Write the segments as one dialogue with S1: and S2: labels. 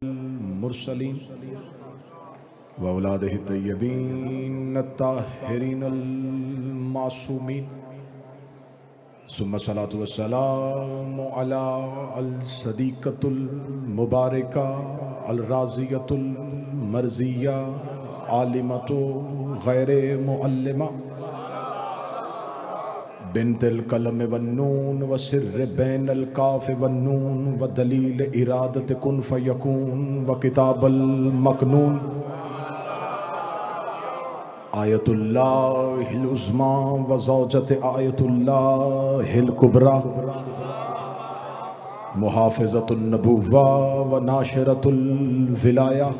S1: मुरसलीन व औलादिही तय्यबीन अत्ताहिरीन अल-मासूमीन सुम्मा सलातु वस्सलामु अला अल-सदीक़तुल मुबारका अल-राज़ियतुल मर्ज़िया आलिमतु गैरे मुअल्लिमा बिनतिल कलम वन्नून व सिर्र बैनल काफ वन्नून व दलील इरादत कुन फयकून व किताबल मकनून आयतुल्लाहिल उज़्मा व ज़ौजत आयतुल्लाहिल कुबरा मुहाफ़िज़तुन नबुव्वा व नाशिरतुल विलाया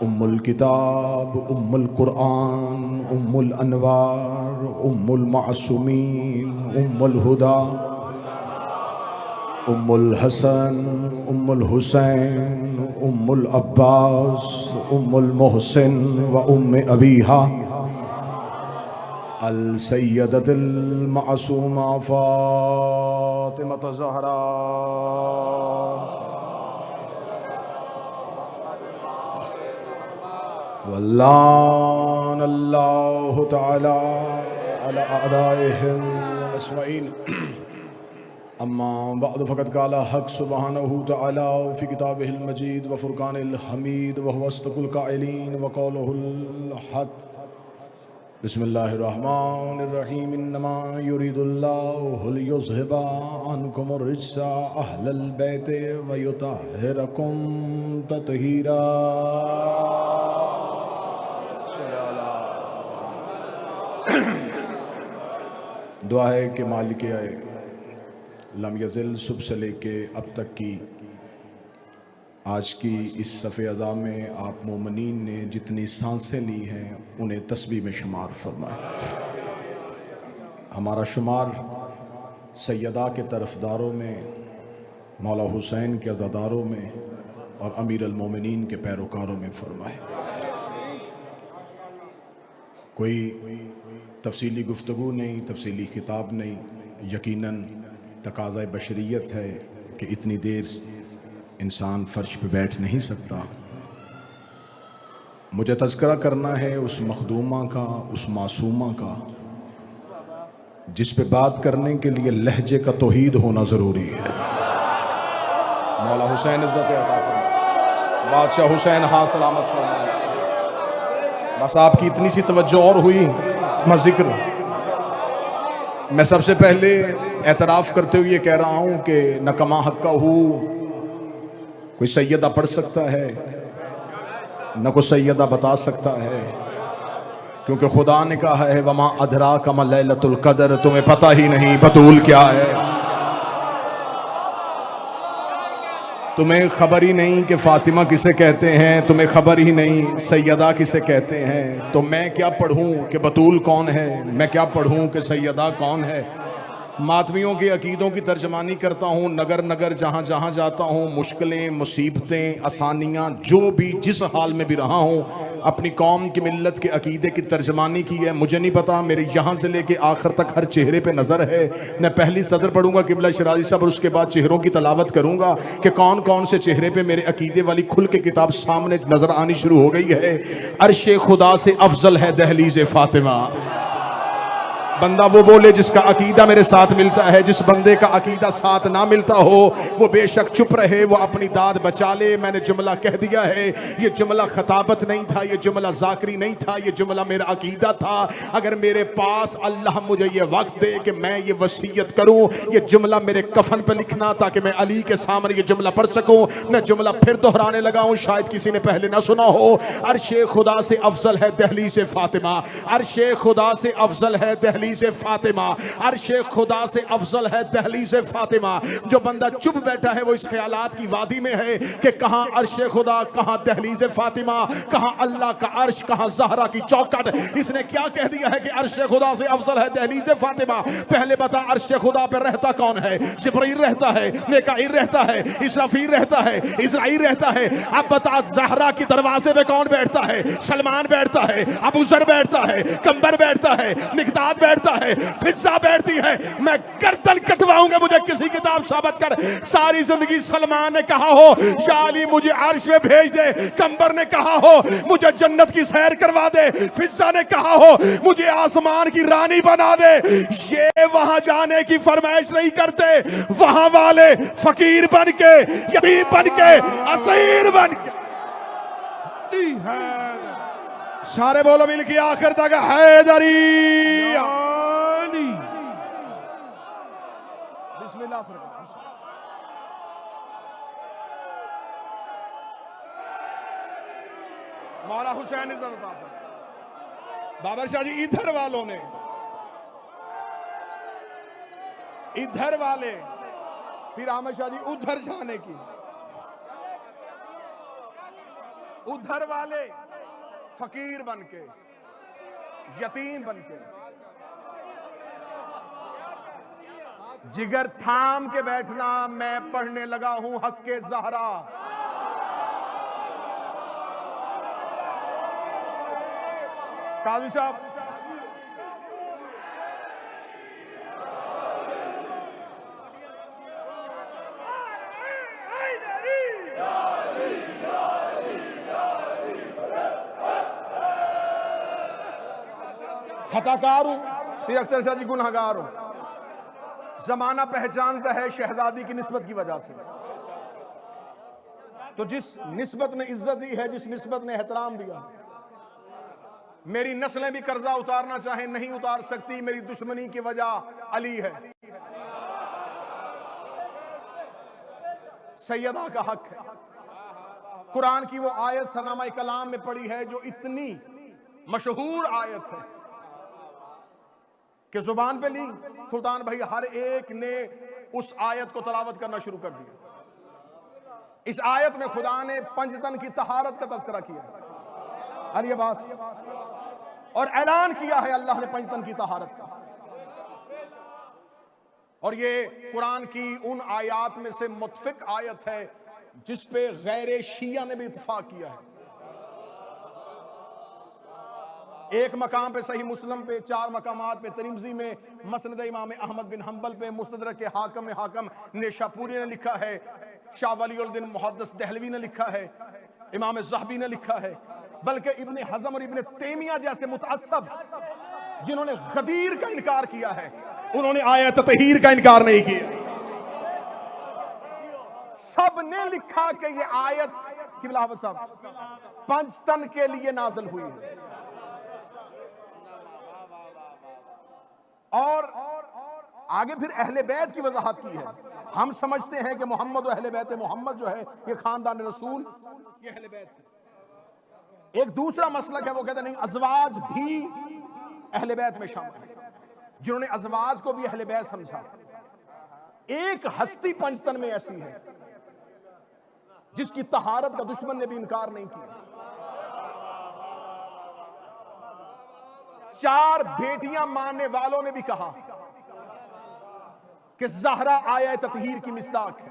S1: उम्मुल किताब उम्मुल कुरआन उम्मुल अनवार उम्मुल मासूमीन उम्मुल हुदा उम्मुल हसन उम्मुल हुसैन उम्मुल अब्बास उम्मुल मोहसिन व उम्मे अबीहा अल सय्यदतुल मासूमा फ़ातिमा ज़हरा वल्लान अल्लाहु तआला अला अदाइहिम अजमईन अम्मा बअद फ़क़द क़ाला हक़ सुब्हानहु तआला फ़ी किताबिहिल मजीद व फ़ुरक़ानिल हमीद व हुवा अस्दक़ुल क़ाइलीन व क़ौलुहुल हक़ बिस्मिल्लाहिर रहमानिर रहीम इन्नमा युरीदुल्लाहु लियुज़हिबा अन्कुमुर रिज्सा अहलल बैति व युतहिरकुम तत्हीरा। दुआ है कि मालिक लम यज़िल सुबह से लेके अब तक की आज की इस सफ़े अज़ा में आप मोमिनीन ने जितनी सांसें ली हैं उन्हें तस्बीह में शुमार फरमाए। हमारा शुमार सैयदा के तरफदारों में, मौला हुसैन के अज़ादारों में और अमीर अल मोमिनीन के पैरोकारों में फरमाए। कोई तफसीली गुफ्तगू नहीं, तफसीली खिताब नहीं, यकीनन तकाज़ा बशरियत है कि इतनी देर इंसान फ़र्श पे बैठ नहीं सकता। मुझे तज़किरा करना है उस मखदूमा का, उस मासूमा का जिस पे बात करने के लिए लहजे का तौहीद होना ज़रूरी है। मौला हुसैन इज़्ज़त अता फरमाए, बादशाह हुसैन हाँ सलामत फरमाए। बस आपकी इतनी सी तवज्जो और हुई जिक्र। मैं सबसे पहले एतराफ़ करते हुए कह रहा हूँ कि न कमा हक्का हूँ कोई सैयदा पढ़ सकता है, न कोई सैयदा बता सकता है, क्योंकि खुदा ने कहा है वमा अदरा कमा लैलतुल कदर, तुम्हें पता ही नहीं बतूल क्या है, तुम्हें खबर ही नहीं कि फातिमा किसे कहते हैं, तुम्हें खबर ही नहीं सैयदा किसे कहते हैं। तो मैं क्या पढ़ूं कि बतूल कौन है, मैं क्या पढ़ूं कि सैयदा कौन है। मातमियों के अकीदों की तर्जमानी करता हूँ, नगर नगर जहाँ जहाँ जाता हूँ, मुश्किलें मुसीबतें आसानियाँ जो भी जिस हाल में भी रहा हूँ, अपनी कौम की मिल्लत के अकीदे की तर्जमानी की है। मुझे नहीं पता, मेरे यहाँ से लेके आखिर तक हर चेहरे पे नज़र है। मैं पहली सदर पढ़ूंगा किबला शिराजी साहब और उसके बाद चेहरों की तलावत करूँगा कि कौन कौन से चेहरे पे मेरे अकीदे वाली खुल के किताब सामने नज़र आनी शुरू हो गई है। अर्शे खुदा से अफजल है दहलीज़े फातिमा। बंदा वो बोले जिसका अकीदा मेरे साथ मिलता है, जिस बंदे का अकीदा साथ ना मिलता हो वो बेशक चुप रहे, वो अपनी दाद बचा ले। मैंने जुमला कह दिया है, ये जुमला खताबत नहीं था, ये जुमला जाकरी नहीं था, ये जुमला मेरा अकीदा था। अगर मेरे पास अल्लाह मुझे ये वक्त दे कि मैं ये वसीयत करूं, ये जुमला मेरे कफन पे लिखना ताकि मैं अली के सामने ये जुमला पढ़ सकूं। मैं जुमला फिर दोहराने लगा हूं, शायद किसी ने पहले ना सुना हो। अर्शे खुदा से अफजल है दहलीज़े फातिमा, अर्शे खुदा से अफजल है दहलीज़े फातिमा, अर्शे खुदा से अफजल है दहलीज़े फातिमा। जो बंदा चुप बैठा है वो इस ख्यालात की वादी में है कि कहां अर्शे खुदा, कहां दहलीज़े फातिमा, कहां अल्लाह का अर्श, कहां ज़हरा की चौखट। इसने क्या कह दिया है कि अर्शे खुदा से अफजल है दहलीज़े फातिमा। पहले बता अर्शे खुदा पे रहता कौन है? जिब्रील रहता है, मीकाईल रहता है, इसराफील रहता है, इज़राइल रहता है। अब बता ज़हरा के दरवाजे पे कौन बैठता है? सलमान बैठता है, अबू ज़र बैठता है, कंबर बैठता है, मिक़दाद बैठता बैठता है, फिजा बैठती है, मैं गर्दन कटवाऊंगा मुझे किसी किताब साबित कर। सारी जिंदगी सलमान ने कहा हो या अली मुझे अर्श में भेज दे, कंबर ने कहा हो मुझे जन्नत की सैर करवा दे, फिजा ने कहा हो मुझे आसमान की रानी बना दे, ये वहां जाने की फरमाइश नहीं करते। वहां वाले फकीर बन के, यतीम बन के, असीर बन के सारे बोलो मिल के आखिर तक हैदरी। बिस्मिल्लाह सरकार। मौला हुसैन बाबर शाह जी इधर वालों ने, इधर वाले फिर अहमद शाह जी उधर जाने की, उधर वाले फकीर बन के, यतीम बन के, जिगर थाम के बैठना, मैं पढ़ने लगा हूं हक के ज़हरा। काजी साहब खताकार हूं, फिर अख्तर शाह जी गुनहगार हूं। जमाना पहचानता है शहजादी की निस्बत की वजह से, तो जिस निस्बत ने इज्जत दी है, जिस निस्बत ने एहतराम दिया, मेरी नस्लें भी कर्जा उतारना चाहे नहीं उतार सकती, मेरी दुश्मनी की वजह अली है। सैयदा का हक है। कुरान की वो आयत सनामा कलाम में पड़ी है जो इतनी मशहूर आयत है कि जुबान पे ली, सुल्तान भाई हर एक ने उस आयत को तलावत करना शुरू कर दिया। इस आयत में खुदा ने पंजतन की तहारत का तज़किरा किया, अरे बास, और ऐलान किया है अल्लाह ने पंजतन की तहारत का। और ये कुरान की उन आयात में से मुतफिक आयत है जिस पे गैर शिया ने भी इत्फाक किया है। एक मकाम पे सही मुस्लिम पे, 4 मकामात पे तिरमिज़ी में, मसनद इमाम अहमद बिन हंबल पे, मुस्तदरक के हाकिम में हाकिम नेशापुरी ने लिखा है, शाह वलीउद्दीन मुहद्दिस दहलवी ने लिखा है, इमाम ज़हबी ने लिखा है, बल्कि इब्ने हज़म और इब्ने तैमिया जैसे मुतअस्सब जिन्होंने गदीर का इनकार किया है, उन्होंने आयत ततहीर का इनकार नहीं किया। सब ने लिखा कि ये आयत किबला हाफ़िज़ साहब पंजतन के लिए नाज़िल हुई है। और आगे फिर अहले बैत की वजाहत की है। हम समझते हैं कि मोहम्मद और अहले बैत मोहम्मद जो है ये खानदान रसूल, ये अहले बैत है। एक दूसरा मसलक है, वो कहते नहीं अज़वाज भी अहले बैत में शामिल है, जिन्होंने अज़वाज को भी अहले बैत समझा। एक हस्ती पंजतन में ऐसी है जिसकी तहारत का दुश्मन ने भी इनकार नहीं किया। 4 बेटियां मानने वालों ने भी कहा कि ज़हरा आया ततहीर की मिस्दाक है,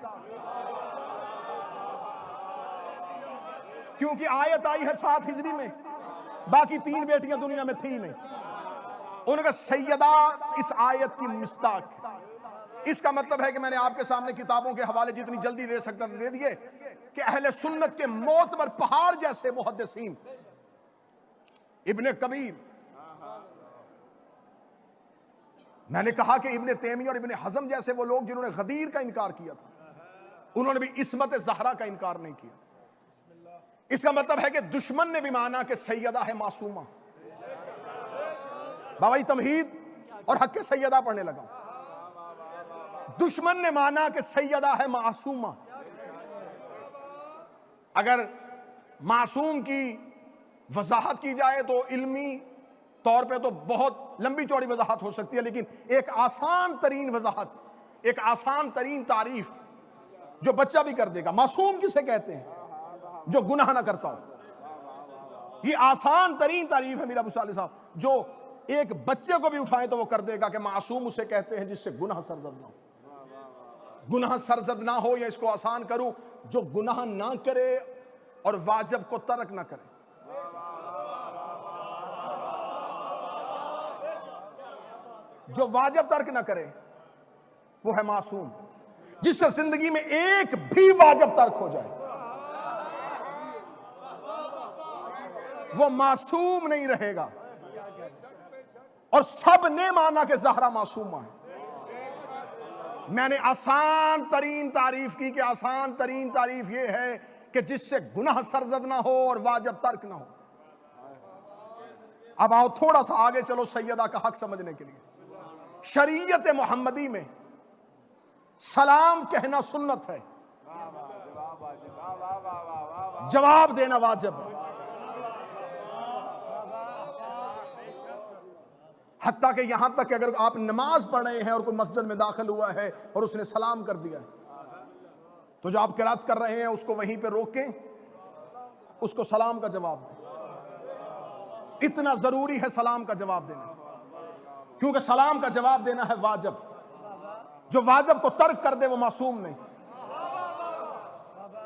S1: क्योंकि आयत आई है 7 हिजरी में, बाकी 3 बेटियां दुनिया में थी नहीं। उनका सैयदा इस आयत की मिस्दाक है। इसका मतलब है कि मैंने आपके सामने किताबों के हवाले जितनी जल्दी दे सकता था दे दिए कि अहले सुन्नत के मोतबर पहाड़ जैसे मुहद्दिसीन, इब्ने कबीर, मैंने कहा कि इब्ने तैमिया और इब्ने हज़म जैसे वो लोग जिन्होंने गदीर का इनकार किया था, उन्होंने भी इस्मत ज़हरा का इनकार नहीं किया। इसका मतलब है कि दुश्मन ने भी माना कि सैयदा है मासूमा। बाबा जी तमहीद और हक के सैयदा पढ़ने लगा। दुश्मन ने माना कि सैयदा है मासूमा। अगर मासूम की वजाहत की जाए तो इल्मी तौर पे तो बहुत लंबी चौड़ी वजाहत हो सकती है, लेकिन एक आसान तरीन वजाहत, एक आसान तरीन तारीफ जो बच्चा भी कर देगा। मासूम किसे कहते हैं? जो गुनाह ना करता हो। ये आसान तरीन तारीफ है मीरा अबू सालेह साहब, जो एक बच्चे को भी उठाए तो वो कर देगा कि मासूम उसे कहते हैं जिससे गुनाह सरजद ना हो। गुनाह सरजद ना हो, या इसको आसान करूं, जो गुनाह ना करे और वाजिब को तर्क ना करे। जो वाजिब तर्क ना करे वो है मासूम। जिससे जिंदगी में एक भी वाजिब तर्क हो जाए वो मासूम नहीं रहेगा। और सब ने माना कि ज़हरा मासूमा है। मैंने आसान तरीन तारीफ की कि आसान तरीन तारीफ यह है कि जिससे गुनाह सरजद ना हो और वाजिब तर्क ना हो। अब आओ थोड़ा सा आगे चलो सैयदा का हक समझने के लिए। शरीयत मोहम्मदी में सलाम कहना सुन्नत है, जवाब देना वाजिब है। हत्ता कि यहां तक कि अगर आप नमाज पढ़ रहे हैं और कोई मस्जिद में दाखिल हुआ है और उसने सलाम कर दिया तो जो आप किरात कर रहे हैं उसको वहीं पे रोकें, उसको सलाम का जवाब दें। इतना जरूरी है सलाम का जवाब देना, क्योंकि सलाम का जवाब देना है वाजिब। जो वाजिब को तर्क कर दे वो मासूम नहीं।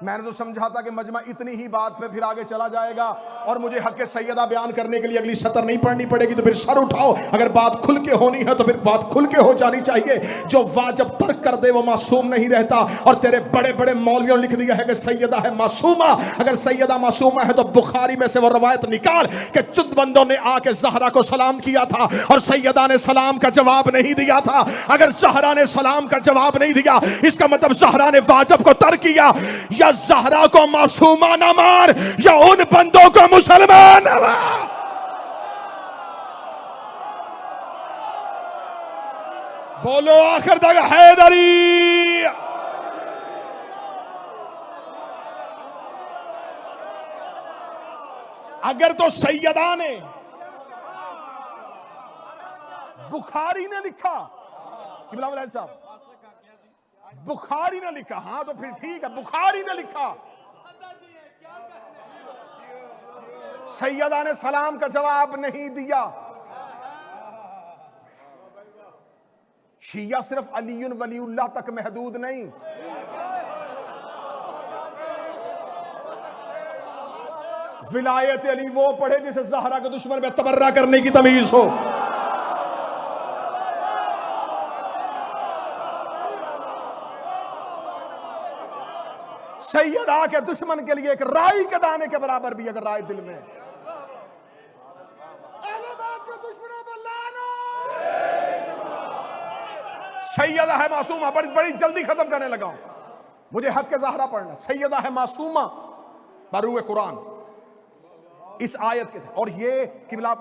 S1: मैंने तो समझा था कि मजमा इतनी ही बात पे फिर आगे चला जाएगा और मुझे हक सैयदा बयान करने के लिए अगली सतर नहीं पढ़नी पड़ेगी। तो फिर सर उठाओ, अगर बात खुल के होनी है तो फिर बात खुल के हो जानी चाहिए। जो वाजिब तर्क कर दे वो मासूम नहीं रहता। और तेरे बड़े बड़े मौलवियों ने लिख दिया है कि सैयदा है मासूमा। अगर सैयदा मासूमा है तो बुखारी में से वो रवायत निकाल कि चुद बंदों ने आके ज़हरा को सलाम किया था और सैयदा ने सलाम का जवाब नहीं दिया था। अगर ज़हरा ने सलाम का जवाब नहीं दिया इसका मतलब ज़हरा ने वाजिब को तर्क किया। या ज़हरा को मासूमा ना मार या उन बंदों को मुसलमान। बोलो आखिर तक हैदरी। अगर तो सैयदा ने, बुखारी ने लिखा, साहब बुखारी ने लिखा, हाँ तो फिर ठीक है, बुखारी ने लिखा सैयदा ने सलाम का जवाब नहीं दिया। शिया सिर्फ अलीयुन वलीउल्लाह तक महदूद नहीं, विलायत अली वो पढ़े जिसे ज़हरा के दुश्मन में तबर्रा करने की तमीज हो। सैयदा के दुश्मन के लिए एक राई के दाने के बराबर भी अगर राय दिल में, सैयदा है मासूमा। बड़ी जल्दी खत्म करने लगा हूं, मुझे हक के ज़हरा पढ़ना। सैयदा है मासूमा बरूए कुरान इस आयत के थे। और ये किबला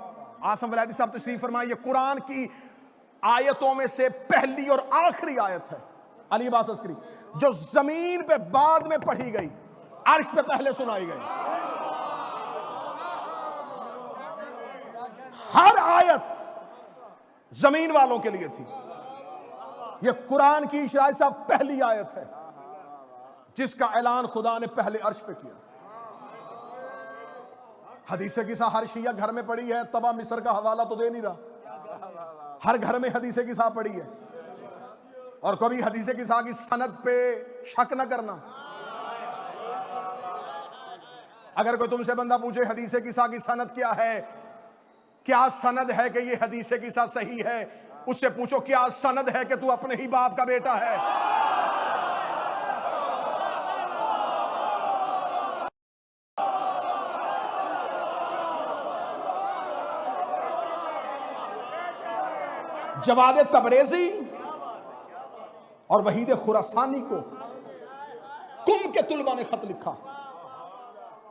S1: आसम वलायती साहब तशरीफ फरमाए, ये कुरान की आयतों में से पहली और आखिरी आयत है अली अब्बास अस्करी जो जमीन पे बाद में पढ़ी गई, अर्श पे पहले सुनाई गई। हर आयत जमीन वालों के लिए थी। यह कुरान की शायद साहब पहली आयत है जिसका ऐलान खुदा ने पहले अर्श पे किया। हदीसे किसा हर शिया घर में पड़ी है, तबा मिस्र का हवाला तो दे नहीं रहा। हर घर में हदीसे किसा पड़ी है और कभी हदीसे किसा की सनद पे शक न करना। अगर कोई तुमसे बंदा पूछे हदीसे किसा की सनद क्या है, क्या सनद है कि ये हदीसे किसा सही है, उससे पूछो क्या सनद है कि तू अपने ही बाप का बेटा है। जवाद तबरेज़ी और वहीद खुरासानी को कुम के तुलबा ने खत लिखा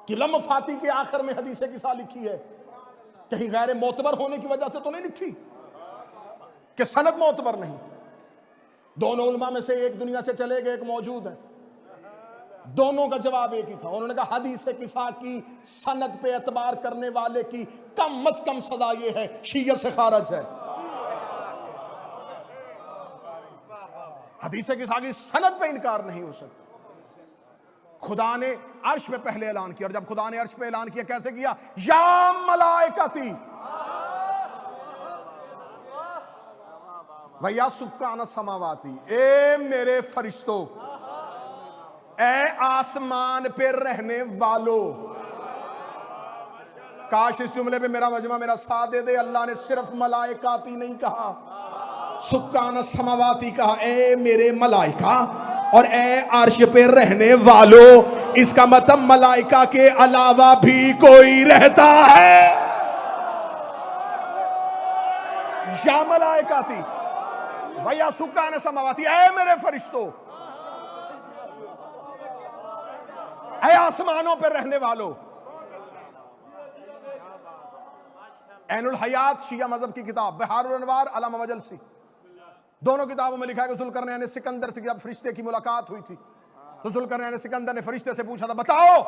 S1: कि लम फाती के आखिर में हदीसे किसा लिखी है, कहीं गैर मोतबर होने की वजह से तो नहीं लिखी कि सनद मोतबर नहीं। दोनों उलमा में से एक दुनिया से चले गए, एक मौजूद है। दोनों का जवाब एक ही था। उन्होंने कहा हदीसे किसा की सनद पे एतबार करने वाले की कम अज कम सजा ये है शियत से खारज है। हदीसे किसा की सनद पे इनकार नहीं हो सकता। खुदा ने अर्श पे पहले ऐलान किया, और जब खुदा ने अर्श पे ऐलान किया कैसे किया, या मलाइकती भैया सुक्कान समावाती, ए मेरे फरिश्तों, ए आसमान पे रहने वालों। काश इस जुमले पे मेरा मजमा मेरा साथ दे दे। अल्लाह ने सिर्फ मलाइकाती नहीं कहा, सुक्कान समावाती कहा, ए मेरे मलाइका और ए अर्श पे रहने वालों। इसका मतलब मलाइका के अलावा भी कोई रहता है। या मलाइका थी भैया सुक्कान समावाती, ऐ मेरे फरिश्तों, ऐ आसमानों पर रहने वालों। ऐनुल हयात शिया मजहब की किताब, बहारुल अनवार अल्लामा मजलसी, दोनों किताबों में लिखा है कि जुल्करनैन ने सिकंदर से जब फरिश्ते की मुलाकात हुई थी तो जुल्करनैन ने सिकंदर ने फरिश्ते से पूछा था, बताओ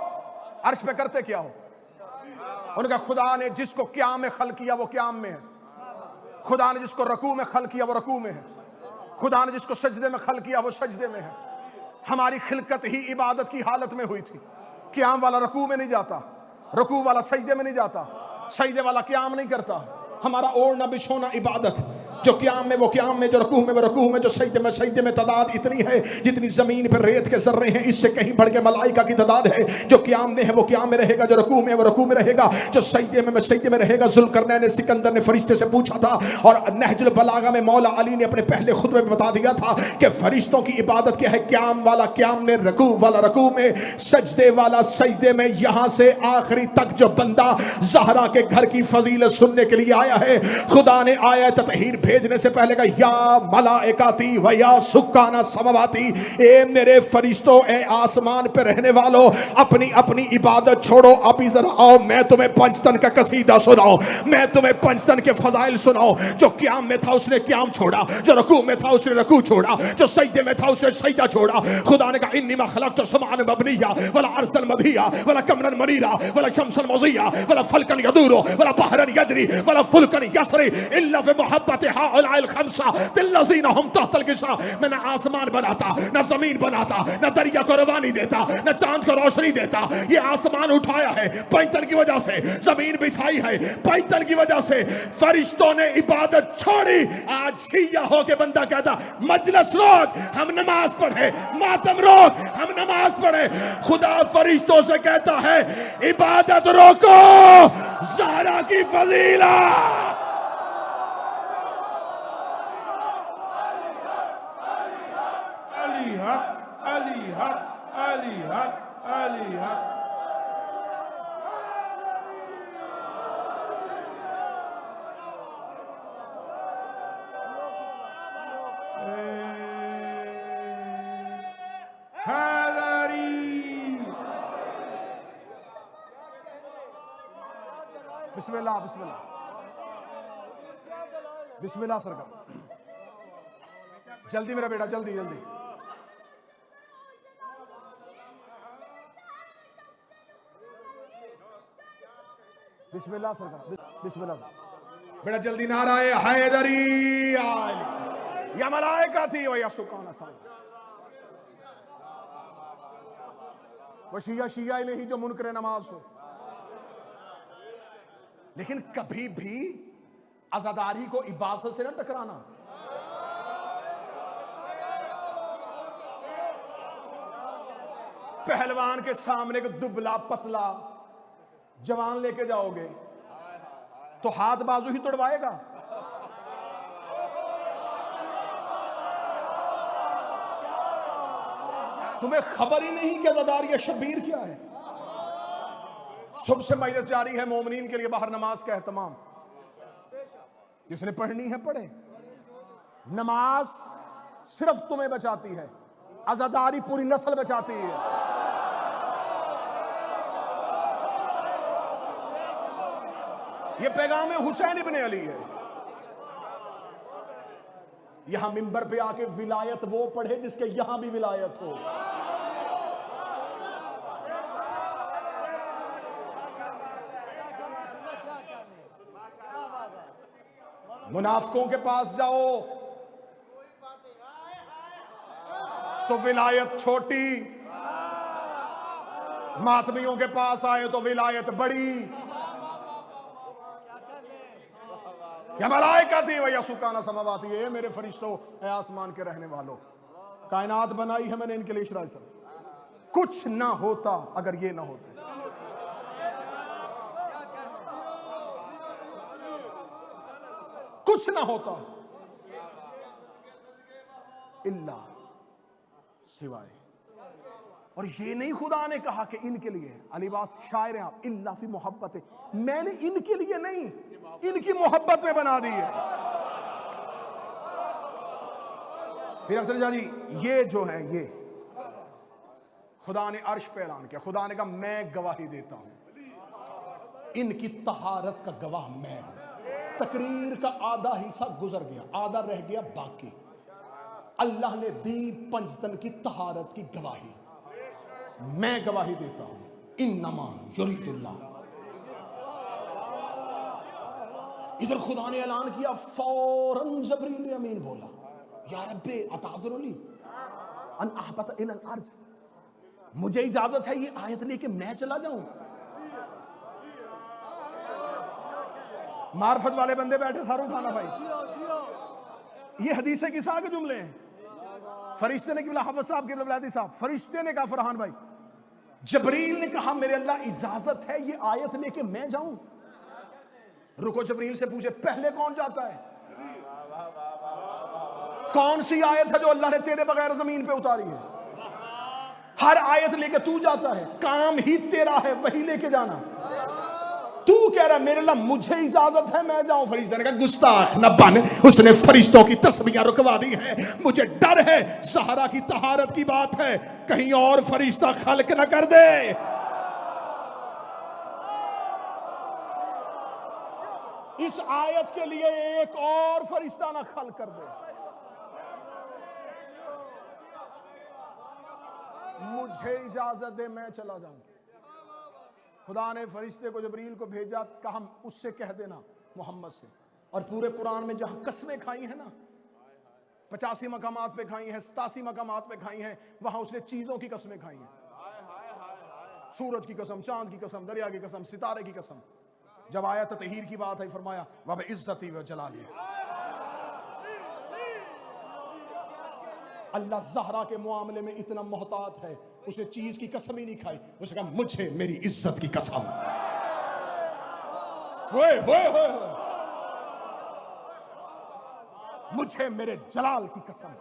S1: अर्श पे करते क्या हो? उनका खुदा ने जिसको क़याम में खल किया वो क़याम में है, खुदा ने जिसको रकू में खल किया वो रकू में है, खुदा ने जिसको सजदे में खल किया वो सजदे में है। हमारी खिलकत ही इबादत की हालत में हुई थी। क़याम वाला रकू में नहीं जाता, रकू वाला सजदे में नहीं जाता, सजदे वाला क़याम नहीं करता। हमारा ओढ़ना बिछोना इबादत, जो क़याम में वो क़याम में, जो रकूह में वो रकूह में, जो सजदे में तादाद इतनी है जितनी जमीन पर रेत के जर्रे हैं, इससे कहीं बढ़ के मलाइका की तादाद है। जो क़याम में है वो क़याम में रहेगा, जो रकूह में है वो रकूह में रहेगा, जो सजदे में सजदे में रहेगा। जुल्करनैन सिकंदर ने फरिश्ते से पूछा था और नहजुल बलागा में मौला अली ने अपने पहले खुतबे में बता दिया था कि फरिश्तों की इबादत क्या है। क़याम वाला क़याम में, रकूह वाला रकूह में, सजदे वाला सजदे में। यहां से आखिरी तक जो बंदा ज़हरा के घर की फजीलत सुनने के लिए आया है, खुदा ने आयत ततहीर भेजने से पहले का या मलाइकाती व या सुक्काना समावाती, ए मेरे फरिश्तों, ए आसमान पे रहने वालों, अपनी अपनी इबादत छोड़ो, अभी जरा आओ मैं तुम्हें पंचतन का कसीदा सुनाऊं, मैं तुम्हें पंचतन के फजाइल सुनाऊं। जो क़याम में था उसने क़याम छोड़ा, जो रकू में था उसने रकू छोड़ा, जो सजदे में था उसने सजदा छोड़ा। खुदा ने कहा इन्नी मा खलक़तु समान मबनिया वला अर्सन मदिया वला कमरन मनीरा वला शमसन मुज़िया वला फलकन यदूरो वला बहरन यजरी वला फुलकन यसरी इल्ला फी मुहब्बति हाउलाइल खमसा तिल्लज़ीना हुम तहतल किसा। मैं न आसमान बनाता, न जमीन बनाता, न दरिया को रवानी देता, न चांद को रोशनी देता। ये आसमान उठाया है पैंतन की वजह से, जमीन बिछाई है पैंतन की वजह से, फरिश्तों ने इबादत छोड़ी। आज शिया हो के बंदा कहता मजलिस रोक, हम नमाज पढ़े, मातम रोक, हम नमाज पढ़े। खुदा फरिश्तों से कहता है इबादत रोको, ज़हरा की फजीला।
S2: अली हक, अली हक, अली हक, अली हक।
S1: बिस्मिल्लाह बिस्मिल्लाह बिस्मिल्लाह सरकार, जल्दी मेरा बेटा, जल्दी जल्दी। बिस्मिल्लाह सरकार, बिस्मिल्लाह बेटा, जल्दी। नाराए हैदरी आली या मलाइका थी वो या सुकाना सा। वो शिया शिया ही नहीं जो मुनकर नमाज हो, लेकिन कभी भी आजादारी को इबादत से न टकराना। पहलवान के सामने को दुबला पतला जवान लेके जाओगे तो हाथ बाजू ही तोड़वाएगा। तुम्हें खबर ही नहीं कि आजादारी या शबीर क्या है। सबसे मजलिस जारी है मोमिनीन के लिए बाहर नमाज का एहतमाम, जिसने पढ़नी है पढ़े। नमाज सिर्फ तुम्हें बचाती है, आजादारी पूरी नस्ल बचाती है। ये पैगाम हुसैन इब्ने अली है। यहां मिंबर पे आके विलायत वो पढ़े जिसके यहां भी विलायत हो। मुनाफिकों के पास जाओ तो विलायत छोटी, मातमियों के पास आए तो विलायत बड़ी। या मलाइका थी वह या सुकाना समावाती है, मेरे फरिश्तों, ए आसमान के रहने वालों, कायनात बनाई है मैंने इनके लिए इशरा से। कुछ ना होता अगर ये ना होते। कुछ ना होता इल्ला, सिवाय। और ये नहीं खुदा ने कहा कि इनके लिए, अलीबास शायर हैं आप, इल्ला फी मोहब्बत, मैंने इनके लिए नहीं, इनकी मोहब्बत में बना दी है। फिर अख्तर जी ये जो है, ये खुदा ने अर्श पे ऐलान किया, खुदा ने कहा मैं गवाही देता हूं, इनकी तहारत का गवाह मैं हूं। तकरीर का आधा हिस्सा गुजर गया, आधा रह गया बाकी। अल्लाह ने दी पंजतन की तहारत की गवाही, मैं गवाही देता हूं, इन्नमा युरीदुल्लाह। इधर खुदा ने ऐलान किया, फौरन जबरील अमीन बोला, या रब्बे अताज़ुरुनी अन अहबत इलल अर्ज़, मुझे इजाजत है ये आयत लेके मैं चला जाऊं। मार्फत वाले बंदे बैठे सारू खाना भाई, ये हदीस किसा के जुमले हैं। फरिश्ते ने किबला हाफिज साहब के बिलादी साहब, फरिश्ते ने कहा फरहान भाई, जबरील ने कहा मेरे अल्लाह इजाजत है ये आयत लेके मैं जाऊं। रुको, जबरील से पूछे पहले कौन जाता है? कौन सी आयत है जो अल्लाह ने तेरे बगैर जमीन पे उतारी है? हर आयत लेके तू जाता है, काम ही तेरा है, वही लेके जाना। तू कह रहा मेरे अल्लाह मुझे इजाजत है मैं जाऊं। फरिश्ते ने कहा गुस्ताख न बन, उसने फरिश्तों की तस्बीहें रुकवा दी है, मुझे डर है ज़हरा की तहारत की बात है, कहीं और फरिश्ता खल्क न कर दे। इस आयत के लिए एक और फरिश्ता ना खल्क कर दे। मुझे इजाजत दे मैं चला जाऊं। खुदा ने फरिश्ते को जबरील को भेजा, कहा उससे कह देना मोहम्मद से। और पूरे कुरान में जहां कसमें खाई है ना, 85 मकामात पे खाई हैं, 87 मकामात पे खाई हैं, वहां उसने चीजों की कसमें खाई हैं। सूरज की कसम, चांद की कसम, दरिया की कसम, सितारे की कसम। जब आया ततहीर की बात है, फरमाया वह इज्जती व जलाली, अल्लाह ज़हरा के मामले में इतना मोहतात है, उसने चीज की कसम ही नहीं खाई, उसने कहा मुझे मेरी इज्जत की कसम। मुझे मेरे जलाल की कसम।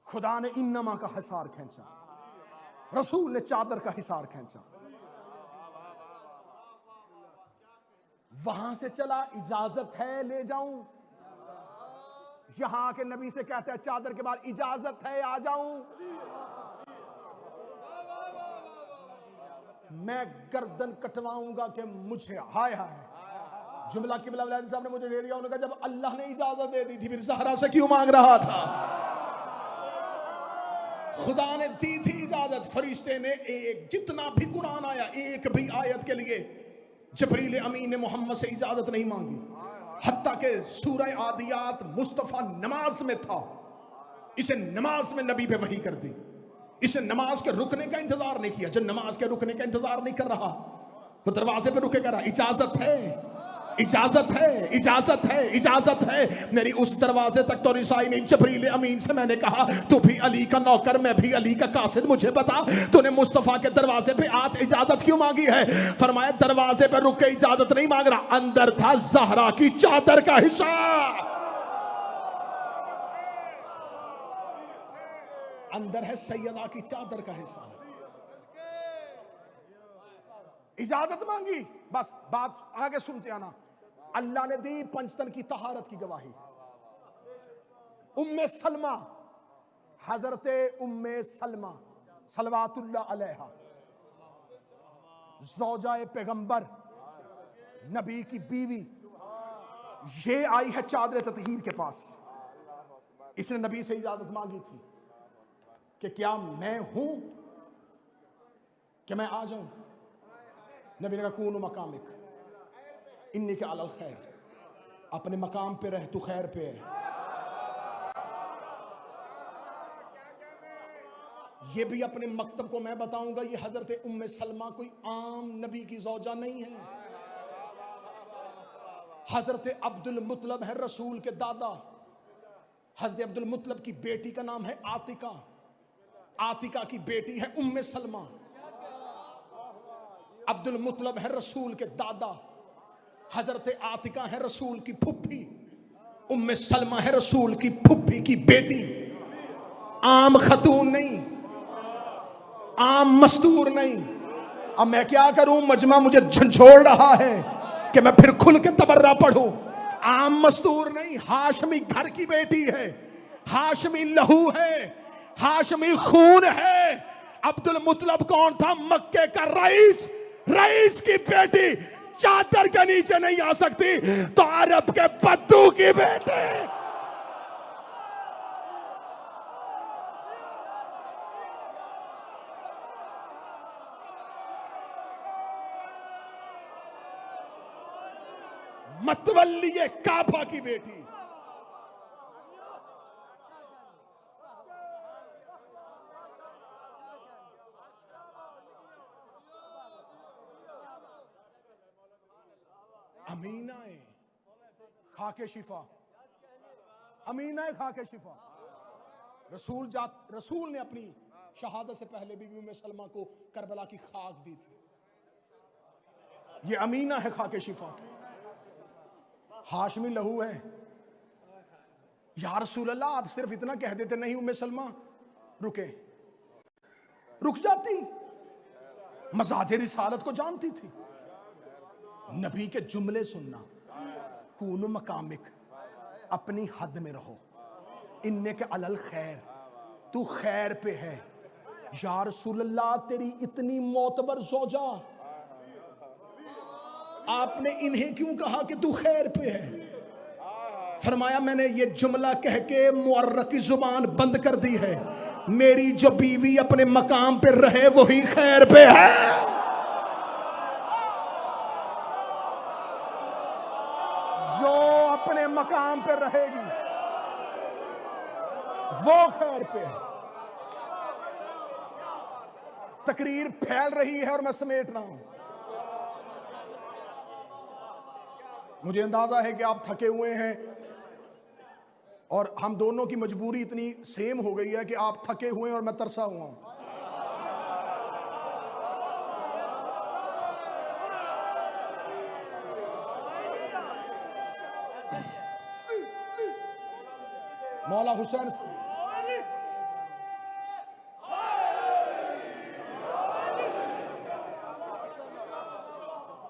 S1: खुदा ने इन्नमा का हिसार खींचा, रसूल ने चादर का हिसार खींचा। वहां से चला, इजाजत है ले जाऊं। यहां के नबी से कहता है चादर के बाद इजाजत है आ जाऊं। मैं गर्दन कटवाऊंगा कि मुझे, हाय हाय, जुमला किबला वलादी साहब ने मुझे दे दिया। उन्होंने कहा जब अल्लाह ने इजाजत दे दी थी फिर ज़हरा से क्यों मांग रहा था? खुदा ने दी थी इजाजत। फरिश्ते ने एक, जितना भी कुरान आया, एक भी आयत के लिए जबरील अमीन ने मोहम्मद से इजाजत नहीं मांगी। हत्ता के सूरह आदियात मुस्तफा नमाज में था, इसे नमाज में नबी पे वही कर दी। इसे नमाज के रुकने का इंतजार नहीं किया। जब नमाज के रुकने का इंतजार नहीं कर रहा तो दरवाजे पे रुके, करा इजाजत है, इजाजत है, इजाजत है, इजाजत है। मेरी उस दरवाजे तक तो रिसाई नहीं। जबरील अमीन से मैंने कहा तू भी अली का नौकर, मैं भी अली का कासिद, मुझे बता तूने मुस्तफा के दरवाजे पे आत इजाजत क्यों मांगी है? फरमाया दरवाजे पे रुक के इजाजत नहीं मांग रहा, अंदर था ज़हरा की चादर का हिस्सा, अंदर है सैयदा की चादर का हिस्सा। इजाजत मांगी, बस बात आगे सुनते आना। अल्लाह ने दी पंचतन की तहारत की गवाही। उम्मे सलमा, हजरते उम्मे सलमा सलवातुल्लाह अलैहा, ज़ौजाए पैगंबर, नबी की बीवी, ये आई है चादर ततहीर के पास। इसने नबी से इजाजत मांगी थी कि क्या मैं हूं कि मैं आ जाऊं? नबी ने कहा कून मकामिक इन्नी के अलल खैर, अपने मकाम पे रह, तू खैर पे है। ये भी अपने मकतब को मैं बताऊंगा, ये हजरत उम्मे सलमा कोई आम नबी की ज़ौजा नहीं है। हजरत अब्दुल मुत्तलब है रसूल के दादा। हजरत अब्दुल मुत्तलब की बेटी का नाम है आतिका, आतिका की बेटी है उम्मे सलमा। अब्दुल मुत्तलब है रसूल के दादा। हजरत आतिका है रसूल की फुफ्फी, उम्मे सलमा है रसूल की फुफ्फी की बेटी। आम खतून नहीं, आम मस्तूर नहीं। अब मैं क्या करूं, मजमा मुझे झंझोड़ रहा है कि मैं फिर खुल के तबर्रा पढ़ूं। आम मस्तूर नहीं, हाशमी घर की बेटी है, हाशमी लहू है, हाशमी खून है। अब्दुल मुतलब कौन था? मक्के का रईस, रईस की बेटी चादर के नीचे नहीं आ सकती तो अरब के बद्दू की बेटी। मतवल्ली काबा की बेटी। अमीना खाके शिफा, अमीना खाके शिफा। रसूल ने अपनी शहादत से पहले बीबी उम्मे सलमा को करबला की खाक दी थी। ये अमीना है खाके शिफा। हाशमी लहू है। या रसूल अल्लाह, आप सिर्फ इतना कह देते नहीं उम्मे सलमा रुके, रुक जाती। मजाज रिसालत को जानती थी। नबी के जुमले सुनना, कून मकामिक, अपनी हद में रहो, इन्ने के अलल खैर, तू खैर पे है। या रसूल अल्लाह, तेरी इतनी मोतबर ज़ौजा, आपने इन्हें क्यों कहा कि तू खैर पे है? फरमाया मैंने ये जुमला कह के मुअर्रख की जुबान बंद कर दी है। मेरी जो बीवी अपने मकाम पे रहे वही खैर पे है। जो अपने मकाम पे रहेगी वो खैर पे है। तकरीर फैल रही है और मैं समेट रहा हूं। मुझे अंदाजा है कि आप थके हुए हैं और हम दोनों की मजबूरी इतनी सेम हो गई है कि आप थके हुए हैं और मैं तरसा हुआ हूं। मौला हुसैन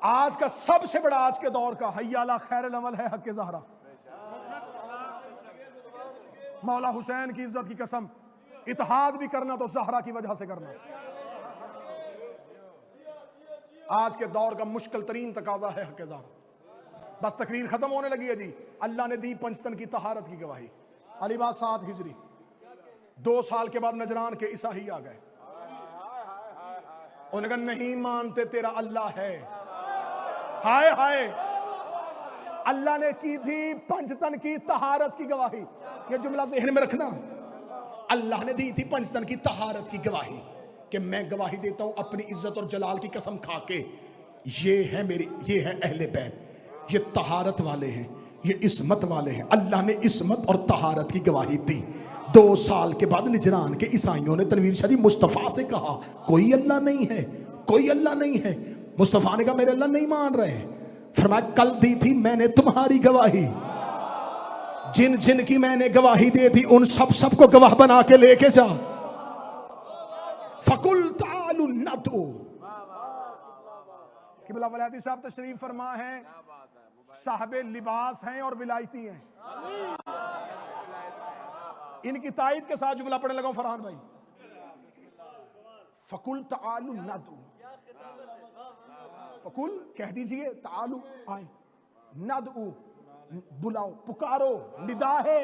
S1: आज का सबसे बड़ा, आज के दौर का हय्या अला खैरुल अमल है हक़ ज़हरा। मौला हुसैन की इज्जत की कसम, इत्तेहाद भी करना तो ज़हरा की वजह से करना। आज के दौर का मुश्किल तरीन तकाजा है हक़ ज़हरा। बस तकरीर खत्म होने लगी है जी। अल्लाह ने दी पंचतन की तहारत की गवाही। अलीबाद 7 हिजरी, 2 साल के बाद नजरान के ईसाई आ गए। उन्होंने कहा नहीं मानते तेरा अल्लाह है। हाय हाय, अल्लाह ने की थी पंचतन की तहारत की गवाही। ये जुमला ज़हन में रखना। अल्लाह ने दी थी पंचतन की तहारत की गवाही कि मैं गवाही देता हूं अपनी इज्जत और जलाल की कसम खा के, ये है मेरे, ये है अहले बैत, ये तहारत वाले हैं, ये इस्मत वाले हैं। अल्लाह ने इस्मत और तहारत की गवाही दी। 2 साल के बाद निजरान के ईसाइयों ने तनवीर शरीफ मुस्तफ़ा से कहा कोई अल्लाह नहीं है, कोई अल्लाह नहीं है। मुस्तफ़ा ने कहा मेरे अल्लाह नहीं मान रहे। फरमाया कल दी थी मैंने तुम्हारी गवाही, जिन जिन की मैंने गवाही दी थी उन सब सबको गवाह बना के लेके जा। फकुल तालु नदु। किबला वलायती साहब तशरीफ फरमा है, साहबे लिबास हैं और विलायती हैं। इनकी तायद के साथ जुमला पढ़ने लगा फरहान भाई। फकुल तालु नदु, फकुल कह दीजिए, तालु आए, नदु बुलाओ, पुकारो, निदा है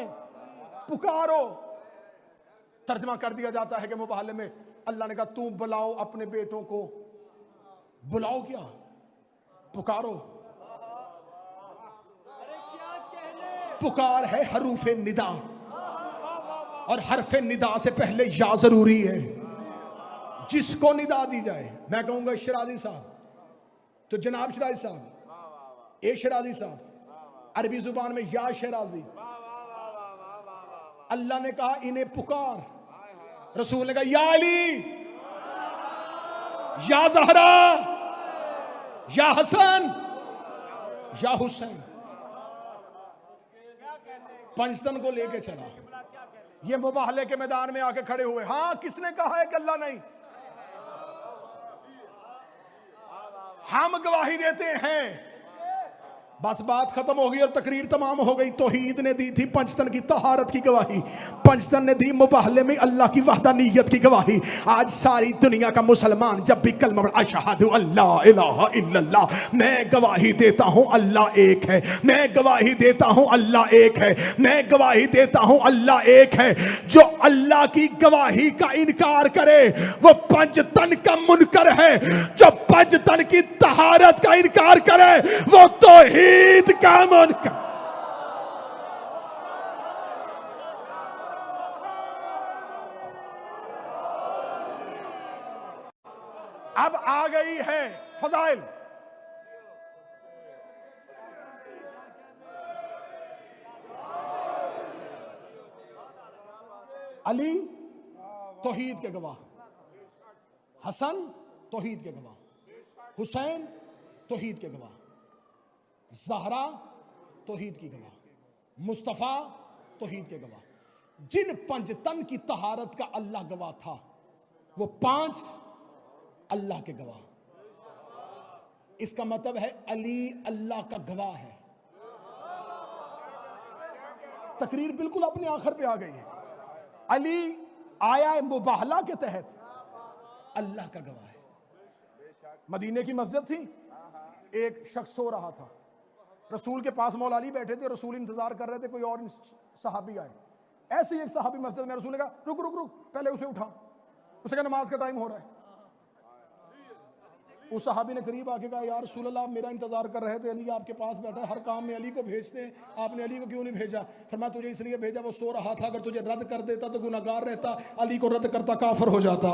S1: पुकारो। तर्जमा कर दिया जाता है कि मुबाहले में अल्लाह ने कहा तू बुलाओ अपने बेटों को। बुलाओ क्या, पुकारो। पुकार है हरूफे निदा, और हरफे निदा से पहले या जरूरी है। जिसको निदा दी जाए, मैं कहूंगा शराजी साहब तो जनाब शराजी साहब, ए शराजी साहब, अरबी जुबान में या शराजी। अल्लाह ने कहा इन्हें पुकार, रसूल ने कहा या अली, या ज़हरा, या हसन। या हुसैन। पंचतन को लेके चला, ये मुबाहले के मैदान में आके खड़े हुए। हाँ, किसने कहा है कि अल्लाह नहीं? हम गवाही देते हैं, बस बात खत्म हो गई और तकरीर तमाम हो गई। तौहीद ने दी थी पंचतन की तहारत की गवाही, पंचतन ने दी मुबाहले में अल्लाह की वहदानियत की गवाही। आज सारी दुनिया का मुसलमान जब भी कलमा अशहदु अल्ला इलाहा इल्लल्लाह, मैं गवाही देता हूं अल्लाह एक है, मैं गवाही देता हूं अल्लाह एक है, मैं गवाही देता हूं अल्लाह एक है, जो अल्लाह की गवाही का इनकार करे वो पंचतन का मुनकर है, जो पंचतन की तहारत का इनकार करे वो तौहीद का मुनकर। अब आ गई है फजाइल। अली तौहीद के गवाह, हसन तौहीद के गवाह, हुसैन तौहीद के गवाह, ज़हरा तौहीद की गवाह, मुस्तफ़ा तौहीद के गवाह। जिन पंचतन की तहारत का अल्लाह गवाह था वो 5 अल्लाह के गवाह। इसका मतलब है अली अल्लाह का गवाह है। तकरीर बिल्कुल अपने आखिर पे आ गई है। अली आया मुबाहला के तहत अल्लाह का गवाह है। मदीने की मस्जिद थी, एक शख्स सो रहा था, रसूल के पास मौला अली बैठे थे, रसूल इंतजार कर रहे थे कोई और सहाबी आए। ऐसे ही एक सहाबी मस्जिद में, रसूल ने कहा रुक रुक रुक, पहले उसे उठा। उसने कहा नमाज का टाइम हो रहा है। उस सहाबी ने करीब आके कहा यार रसूल अल्लाह, आप मेरा इंतजार कर रहे थे, अली आपके पास बैठा है, हर काम में अली को भेजते हैं, आपने अली को क्यों नहीं भेजा? फरमाया तुझे इसलिए भेजा, वो सो रहा था, अगर तुझे रद्द कर देता तो गुनाहगार रहता, अली को रद्द करता काफिर हो जाता।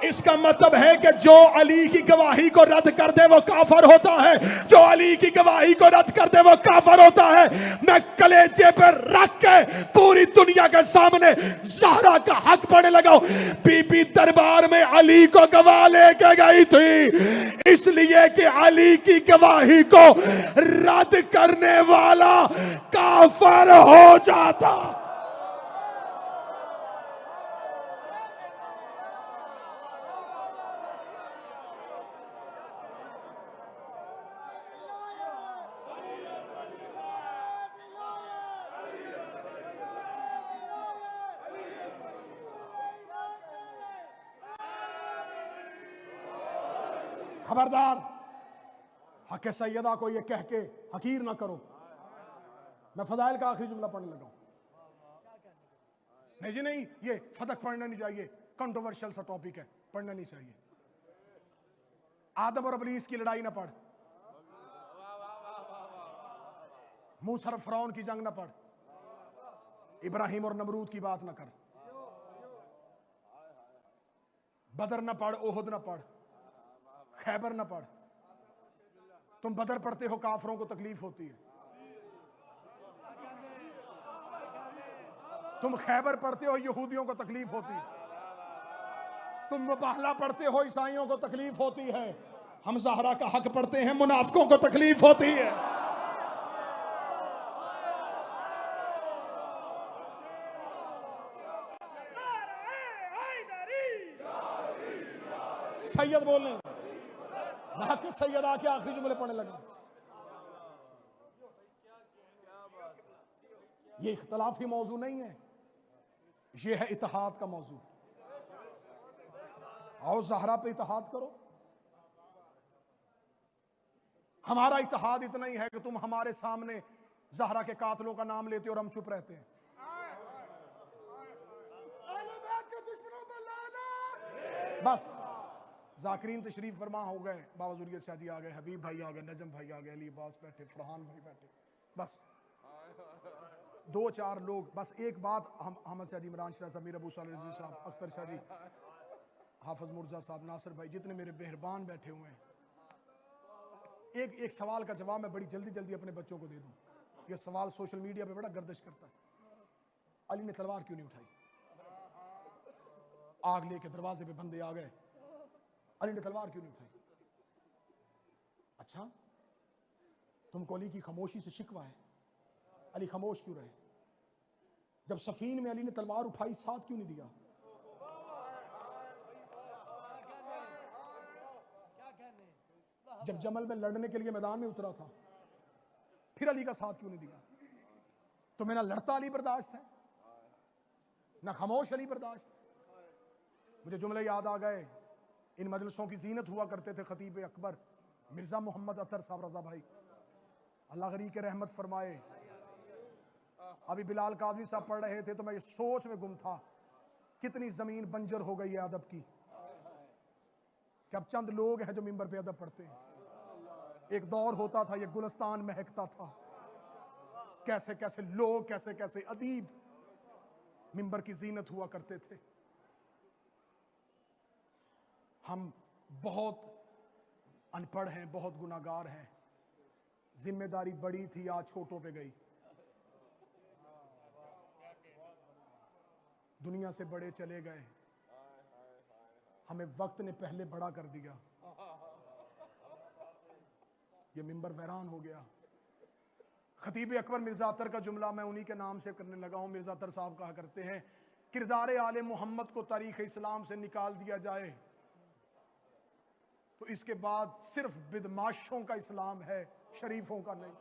S1: इसका मतलब है कि जो अली की गवाही को रद्द कर दे वो काफिर होता है, जो अली की गवाही को रद्द कर दे वो काफिर होता है। मैं कलेजे पर रख के पूरी दुनिया के सामने ज़हरा का हक पढ़ने लगा। बीबी दरबार में अली को गवाह लेके गई थी इसलिए कि अली की गवाही को रद्द करने वाला काफिर हो जाता। खबरदार, हक सैयदा को ये कह के हकीर ना करो। मैं फजाइल का आखिरी जुमला पढ़ने लगा। नहीं जी नहीं, ये फतक पढ़ना नहीं चाहिए, कंट्रोवर्शियल सा टॉपिक है, पढ़ना नहीं चाहिए। आदम और इब्लीस की लड़ाई ना पढ़, मूसा और फिरौन की जंग ना पढ़, इब्राहिम और नमरूद की बात ना कर, बदर ना पढ़, ओहद ना पढ़, खैबर ना पढ़। तुम बदर पढ़ते हो, काफरों को तकलीफ होती है। तुम खैबर पढ़ते हो, यहूदियों को तकलीफ होती है। तुम मुबाहला पढ़ते हो, ईसाइयों को तकलीफ होती है। हम ज़हरा का हक पढ़ते हैं, मुनाफिकों को तकलीफ होती है। सैयद बोलने के सैयद आके आखिरी जुमले पढ़ने लगा। ये इख्तलाफी मौजू नहीं है, ये है इत्तेहाद का मौजू। आओ ज़हरा पे इत्तेहाद करो। हमारा इत्तेहाद इतना ही है कि तुम हमारे सामने ज़हरा के कातलों का नाम लेते हो और हम चुप रहते हैं। बस जाकिरीन तशरीफ फरमा हो गए, बाबा ज़ुरियत शाह जी आ गए, हबीब भाई आ गए, नजम भाई आ गए, अली अब्बास बैठे, फरहान भाई बैठे। बस 2-4 लोग। बस एक बात, हम अहमद शाह जी, इमरान शाह साहब, मीर अबू सालिह रज़वी साहब, अख्तर शाह जी, हाफिज मुर्जा साहब, नासिर भाई, जितने मेरे मेहरबान बैठे हुए हैं, एक सवाल का जवाब मैं बड़ी जल्दी जल्दी अपने बच्चों को दे दूं। यह सवाल सोशल मीडिया पे बड़ा गर्दिश करता है। अली ने तलवार क्यों नहीं उठाई? आग लेके दरवाजे पे बंदे आ गए, अली ने तलवार क्यों नहीं उठाई?
S3: अच्छा, तुमको अली की खामोशी से शिकवा है, अली खामोश क्यों रहे? जब सफीन में अली ने तलवार उठाई, साथ क्यों नहीं दिया? जब जमल में लड़ने के लिए मैदान में उतरा था, फिर अली का साथ क्यों नहीं दिया? तुम्हें ना लड़ता अली बर्दाश्त है, ना खामोश अली बर्दाश्त है। मुझे जुमले याद आ गए, इन मजलिसों की जीनत हुआ करते थे खतीब अकबर मिर्जा मोहम्मद अतर साहब रजा भाई, अल्लाह गरी के रहमत फरमाए। अभी बिलाल काज़मी साहब पढ़ रहे थे तो मैं ये सोच में गुम था, कितनी जमीन बंजर हो गई है अदब की, कि अब चंद लोग हैं जो मिंबर पे अदब पढ़ते हैं। एक दौर होता था, ये गुलस्तान महकता था, कैसे कैसे लोग, कैसे कैसे अदीब मिंबर की जीनत हुआ करते थे। हम बहुत अनपढ़ हैं, बहुत गुनाहगार हैं, जिम्मेदारी बड़ी थी, आज छोटों पे गई। दुनिया से बड़े चले गए, हमें वक्त ने पहले बड़ा कर दिया, ये मिंबर वैरान हो गया। खतीब अकबर मिर्जा अतर का जुमला मैं उन्हीं के नाम से करने लगा हूं। मिर्जा अतर साहब कहा करते हैं, किरदार आले मोहम्मद को तारीख इस्लाम से निकाल दिया जाए तो इसके बाद सिर्फ बिदमाशों का इस्लाम है, शरीफों का नहीं।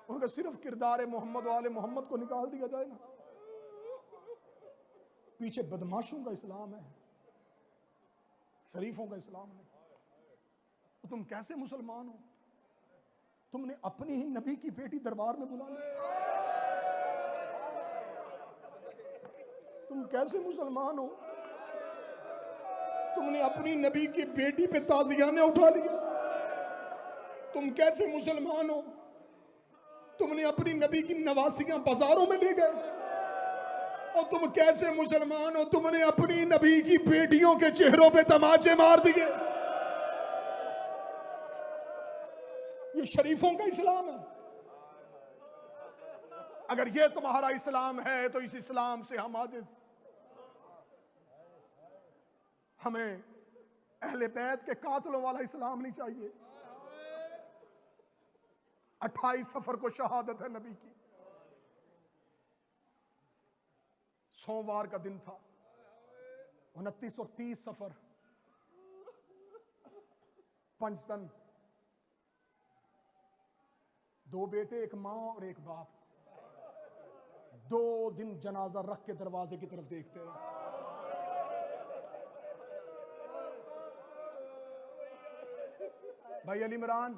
S3: उनका सिर्फ किरदार मोहम्मद वाले मोहम्मद को निकाल दिया जाए ना, पीछे बदमाशों का इस्लाम है, शरीफों का इस्लाम नहीं। तो तुम कैसे मुसलमान हो? तुमने अपनी ही नबी की बेटी दरबार में बुला ली। तुम कैसे मुसलमान हो? तुमने अपनी नबी की बेटी पे ताजियाने उठा लिया। तुम कैसे मुसलमान हो? तुमने अपनी नबी की नवासियां बाजारों में ले गए। और तुम कैसे मुसलमान हो? तुमने अपनी नबी की बेटियों के चेहरों पे तमाचे मार दिए। ये शरीफों का इस्लाम है। अगर ये तुम्हारा इस्लाम है तो इस इस्लाम से हम आजिज। हमें अहले बैत के कातलों वाला इस्लाम नहीं चाहिए। 28 सफर को शहादत है नबी की। सोमवार का दिन था, 29 और 30 सफर, पंचतन, 2 बेटे, एक मां और एक बाप, 2 दिन जनाजा रख के दरवाजे की तरफ देखते रहे। भाई अली इमरान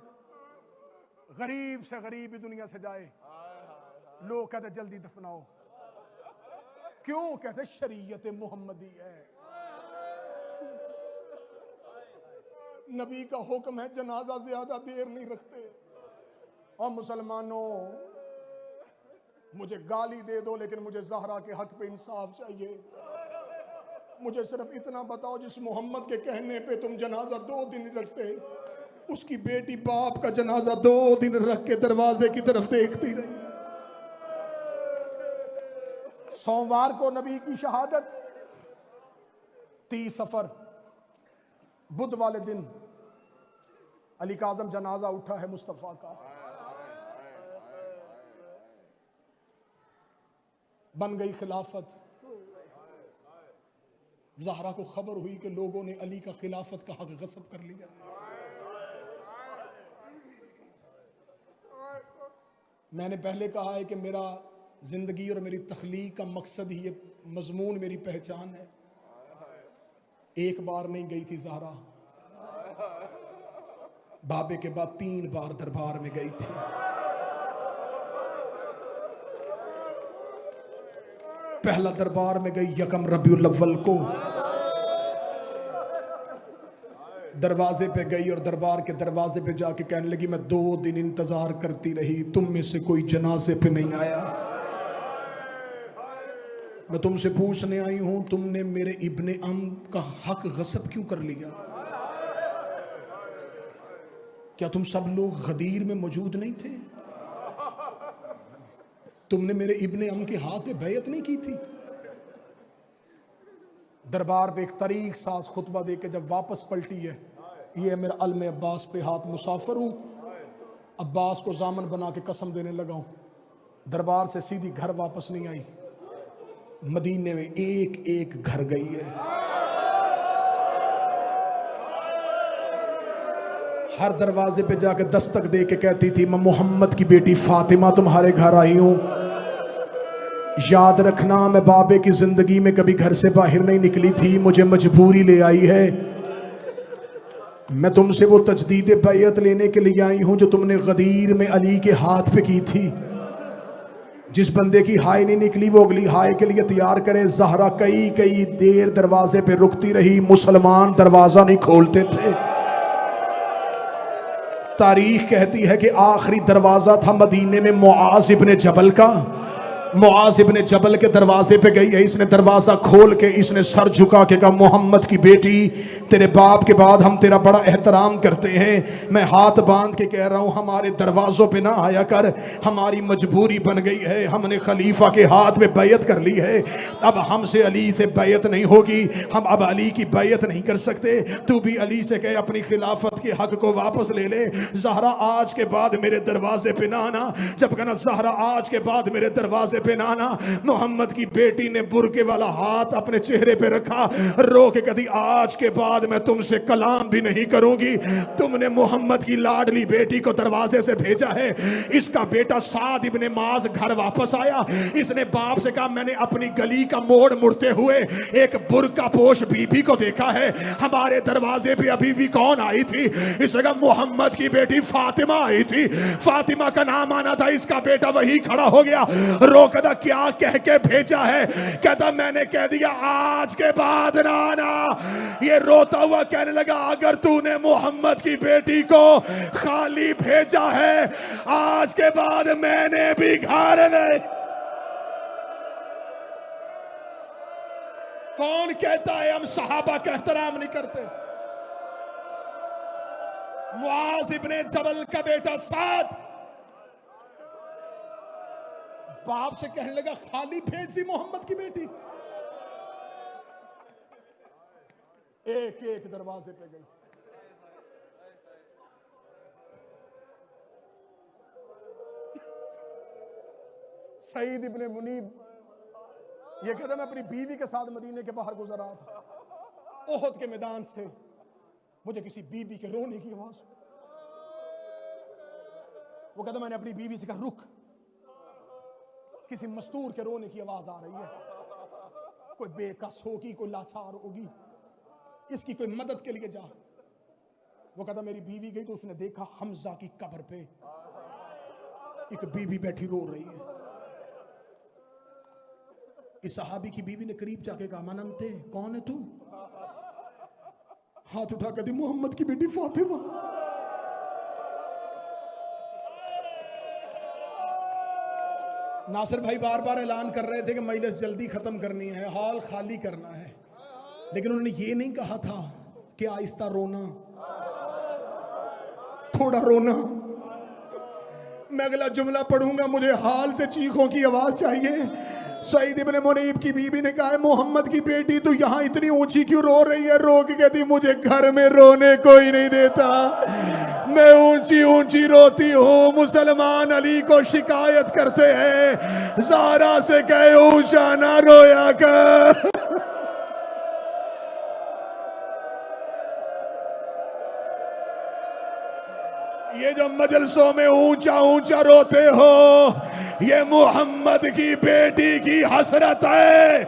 S3: गरीब से गरीब भी दुनिया से जाए, लोग कहते जल्दी दफनाओ। क्यों? कहते शरीयत मोहम्मदी है, नबी का हुक्म है, जनाजा ज्यादा देर नहीं रखते। और मुसलमानों, मुझे गाली दे दो लेकिन मुझे ज़हरा के हक पे इंसाफ चाहिए। मुझे सिर्फ इतना बताओ, जिस मोहम्मद के कहने पे तुम जनाजा 2 दिन रखते, उसकी बेटी बाप का जनाजा 2 दिन रख के दरवाजे की तरफ देखती रही। सोमवार को नबी की शहादत, 30 सफर, बुध वाले दिन अली काज़म जनाजा उठा है मुस्तफ़ा का। बन गई खिलाफत। ज़हरा को खबर हुई कि लोगों ने अली का खिलाफत का हक गस्ब कर लिया। मैंने पहले कहा है कि मेरा जिंदगी और मेरी तख्लीक का मकसद ही ये मजमून, मेरी पहचान है। एक बार नहीं गई थी ज़हरा, बाबे के बाद 3 बार दरबार में गई थी। पहला दरबार में गई यकम रबीउल अव्वल को, दरवाजे पे गई और दरबार के दरवाजे पे जाके कहने लगी, मैं 2 दिन इंतजार करती रही, तुम में से कोई जनाजे पे नहीं आया। मैं तुमसे पूछने आई हूं, तुमने मेरे इब्ने अम का हक गस्ब क्यों कर लिया? क्या तुम सब लोग गदीर में मौजूद नहीं थे? तुमने मेरे इब्ने अम के हाथ पे बैयत नहीं की थी? दरबार पे एक तरीक साज खुतबा दे के जब वापस पलटी है, ये मेरा अलम अब्बास पे हाथ, मुसाफिर हूँ, अब्बास को जामन बना के कसम देने लगा हूँ। दरबार से सीधी घर वापस नहीं आई, मदीने में एक एक घर गई है। हर दरवाजे पे जाके दस्तक दे के कहती थी, मैं मोहम्मद की बेटी फातिमा तुम्हारे घर आई हूं। याद रखना, मैं बाबे की जिंदगी में कभी घर से बाहर नहीं निकली थी, मुझे मजबूरी ले आई है। मैं तुमसे वो तजदीद बैयत लेने के लिए आई हूं जो तुमने गदीर में अली के हाथ पे की थी। जिस बंदे की हाय नहीं निकली वो अगली हाय के लिए तैयार करे। ज़हरा कई कई देर दरवाजे पे रुकती रही, मुसलमान दरवाजा नहीं खोलते थे। तारीख कहती है कि आखिरी दरवाजा था मदीने में मुआज इब्ने जबल का। मुआज इब्ने जबल के दरवाजे पे गई है, इसने दरवाजा खोल के इसने सर झुका के कहा, मोहम्मद की बेटी, तेरे बाप के बाद हम तेरा बड़ा एहतराम करते हैं। मैं हाथ बांध के कह रहा हूं, हमारे दरवाजों पे ना आया कर, हमारी मजबूरी बन गई है। हमने खलीफा के हाथ में बैयत कर ली है, अब हमसे अली से बैयत नहीं होगी, हम अब अली की बैयत नहीं कर सकते। तू भी अली से कहे अपनी खिलाफत के हक को वापस ले ले। ज़हरा आज के बाद मेरे दरवाजे पे ना आना। जब कहना ज़हरा आज के बाद मेरे दरवाजे पे ना आना, मोहम्मद की बेटी ने बुरके वाला हाथ अपने चेहरे पे रखा, रो के कभी आज के बाद मैं तुमसे कलाम भी नहीं करूंगी। तुमने मोहम्मद की लाडली बेटी को दरवाजे से भेजा है। इसका बेटा साद इब्ने माज घर वापस आया, इसने बाप से कहा, मैंने अपनी गली का मोड़ मुड़ते हुए एक बुरका पोश बीबी को देखा है। हमारे दरवाजे पे अभी भी कौन आई थी? इसने कहा मोहम्मद की बेटी फातिमा आई थी। फातिमा का नाम आना था, इसका बेटा वही खड़ा हो गया, रो कहता क्या कह के भेजा है? कहता मैंने कह दिया आज के बाद ना आना। ये रोता हुआ कहने लगा, अगर तूने मोहम्मद की बेटी को खाली भेजा है, आज के बाद मैंने भी घर नहीं। कौन कहता है हम सहाबा का एहतराम नहीं करते? मुआज इब्ने जबल का बेटा साद बाप से कहने लगा, खाली भेज दी मोहम्मद की बेटी। एक एक दरवाजे पे गई। सईद इब्ने मुनीब ये कहता, मैं अपनी बीवी के साथ मदीने के बाहर गुजर रहा था, ओहद के मैदान से मुझे किसी बीवी के रोने की आवाज। वो कहता, मैंने अपनी बीवी से कहा, रुक, किसी मस्तूर के रोने की आवाज आ रही है, कोई बेकस होगी, कोई लाचार होगी, इसकी कोई मदद के लिए जा। वो कहता, मेरी बीवी गई तो उसने देखा हमजा की कब्र पे एक बीवी बैठी रो रही है। इस सहाबी की बीवी ने करीब जाके कहा, मननते, कौन है तू? हाथ उठा कर दी, मोहम्मद की बेटी फातिमा। नासिर भाई बार बार ऐलान कर रहे थे कि मजलिस जल्दी खत्म करनी है, हॉल खाली करना है, लेकिन उन्होंने ये नहीं कहा था कि आहिस्ता रोना, थोड़ा रोना। मैं अगला जुमला पढ़ूंगा, मुझे हाल से चीखों की आवाज चाहिए। सईद इब्ने मुनीब की बीबी ने कहा, मोहम्मद की बेटी तू यहाँ इतनी ऊंची क्यों रो रही है? रो के कहती, मुझे घर में रोने कोई नहीं देता, मैं ऊंची ऊंची रोती हूँ। मुसलमान अली को शिकायत करते हैं, ज़हरा से कहे ऊंचा ना रोया कर। ये जो मजलसों में ऊंचा ऊंचा रोते हो, ये मोहम्मद की बेटी की हसरत है।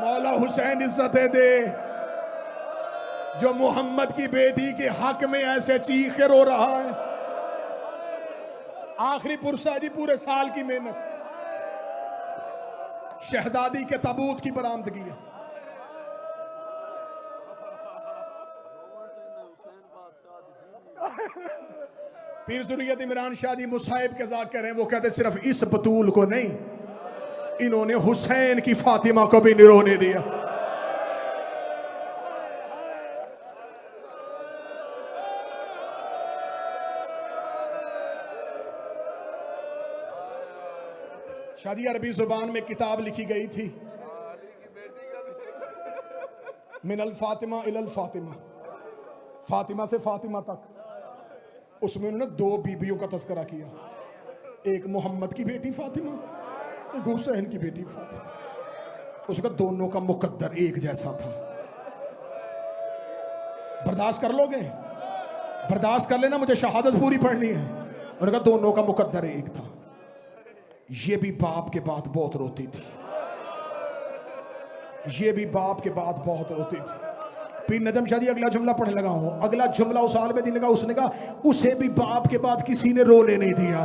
S3: मौला हुसैन इज्जतें दे, जो मोहम्मद की बेटी के हक में ऐसे चीख के रो रहा है। आखिरी पुरसा जी, पूरे साल की मेहनत, शहजादी के ताबूत की बरामदगी है। पीर ज़ुर्रियत इमरान शाह जी मुसाहिब के ज़ाकिर हैं, वो कहते सिर्फ इस बतूल को नहीं, इन्होंने हुसैन की फातिमा को भी नहीं रोने दिया। शादी अरबी जुबान में किताब लिखी गई थी, मिनल फातिमा इलल फातिमा, फातिमा से फातिमा तक। उसमें उन्होंने 2 बीबियों का तस्करा किया, एक मोहम्मद की बेटी फातिमा, एक हुसैन की बेटी फातिमा। उसका दोनों का मुकद्दर एक जैसा था। बर्दाश्त कर लोगे? बर्दाश्त कर लेना, मुझे शहादत पूरी पढ़नी है। उनका दोनों का मुकद्दर एक था। ये भी बाप के बाद बहुत रोती थी, ये भी बाप के बाद बहुत रोती थी। पीर नजम शाह जी अगला जुमला पढ़ने लगा हूं। अगला जुमला उस आलिम दीन का, उसने कहा उसे भी बाप के बाद किसी ने रोने नहीं दिया,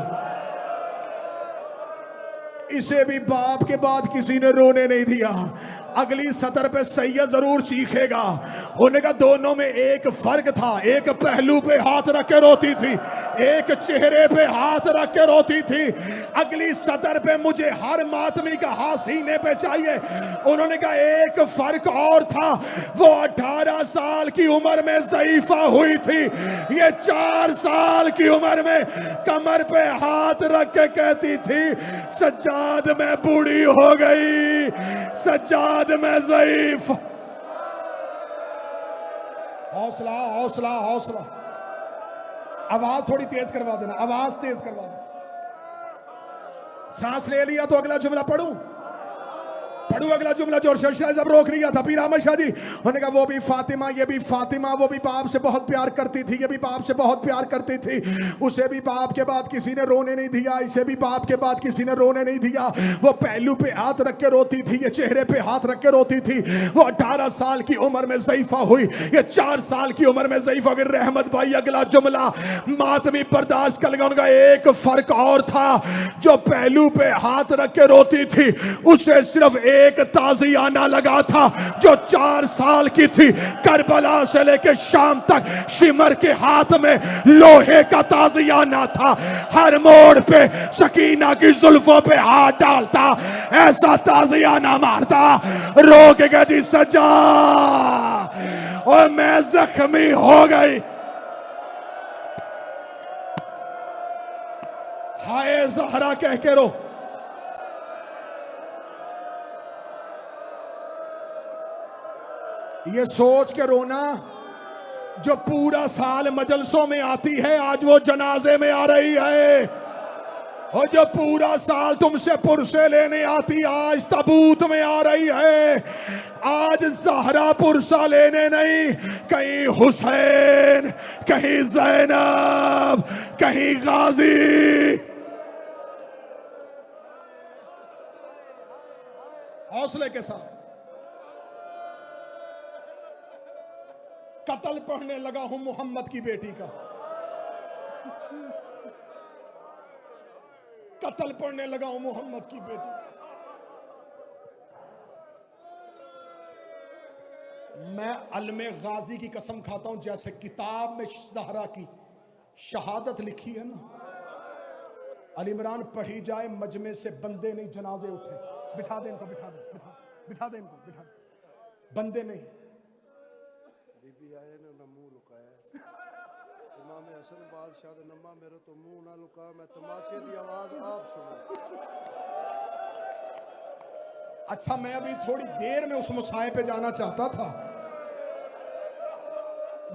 S3: इसे भी बाप के बाद किसी ने रोने नहीं दिया। अगली सतर पे सैयद जरूर चीखेगा। उन्होंने कहा दोनों में एक फर्क था, एक पहलू पे हाथ रख के रोती थी, एक चेहरे पे हाथ रख के रोती थी। अगली सतर पे मुझे हर मातमी का हाथ सीने पे चाहिए। उन्होंने कहा एक फर्क और था, वो 18 साल की उम्र में ज़ईफा हुई थी, ये 4 साल की उम्र में कमर पे हाथ रख के कहती थी सज्जाद मैं बूढ़ी हो गई, सज्जाद मैं ज़ईफ। हौसला हौसला हौसला। आवाज थोड़ी तेज करवा देना, आवाज तेज करवा देना। सांस ले लिया तो अगला जुमला पढ़ूं? पढ़ूं अगला जुमला जो जब रोक लिया था पीर अहमद शाह जी। उन्होंने कहा वो भी फातिमा, ये भी फातिमा, वो भी बाप से बहुत प्यार करती थी, ये भी बाप से बहुत प्यार करती थी। उसे भी बाप के बाद किसी ने रोने नहीं दिया, इसे भी बाप के बाद किसी ने रोने नहीं दिया। वो पहलू पे हाथ रख के रोती थी, ये चेहरे पे हाथ रख के रोती थी। वो 18 साल की उम्र में ज़ईफा हुई, ये 4 साल की उम्र में ज़ईफा हुई। रहमत भाई अगला जुमला मातमी बर्दाश्त कर लगा। उनका एक फर्क और था, जो पहलू पे हाथ रख के रोती थी उसे सिर्फ एक ताजियाना लगा था, जो 4 साल की थी। करबला से लेके शाम तक शिमर के हाथ में लोहे का ताजियाना था। हर मोड़ पे सकीना की जुल्फों पे हाथ डालता, ऐसा ताजियाना मारता, रो के कहती सजा और मैं जख्मी हो गई। हाय ज़हरा कह के रो। ये सोच के रोना जो पूरा साल मजलसों में आती है, आज वो जनाजे में आ रही है। और जो पूरा साल तुमसे पुरसे लेने आती, आज ताबूत में आ रही है। आज ज़हरा पुरसा लेने नहीं, कहीं हुसैन, कहीं ज़ैनब, कहीं गाजी। हौसले के साथ कत्ल पढ़ने लगा हूं मोहम्मद की बेटी का, कत्ल पढ़ने लगा हूं मोहम्मद की बेटी का। मैं अलमे गाजी की कसम खाता हूं, जैसे किताब में ज़हरा की शहादत लिखी है ना, अली इमरान पढ़ी जाए मजमे से बंदे नहीं जनाजे उठे। बिठा दे इनको, बिठा दे, बिठा दे इनको, बिठा दे। बंदे नहीं।
S4: बीबी आए ने ना मुंह लुकाया, इमाम हसन बादशाह दे नम्मा मेरे तो मुंह ना लुका, मैं तमाशे की आवाज आप सुनो।
S3: अच्छा मैं अभी थोड़ी देर में उस मुसाए पे जाना चाहता था।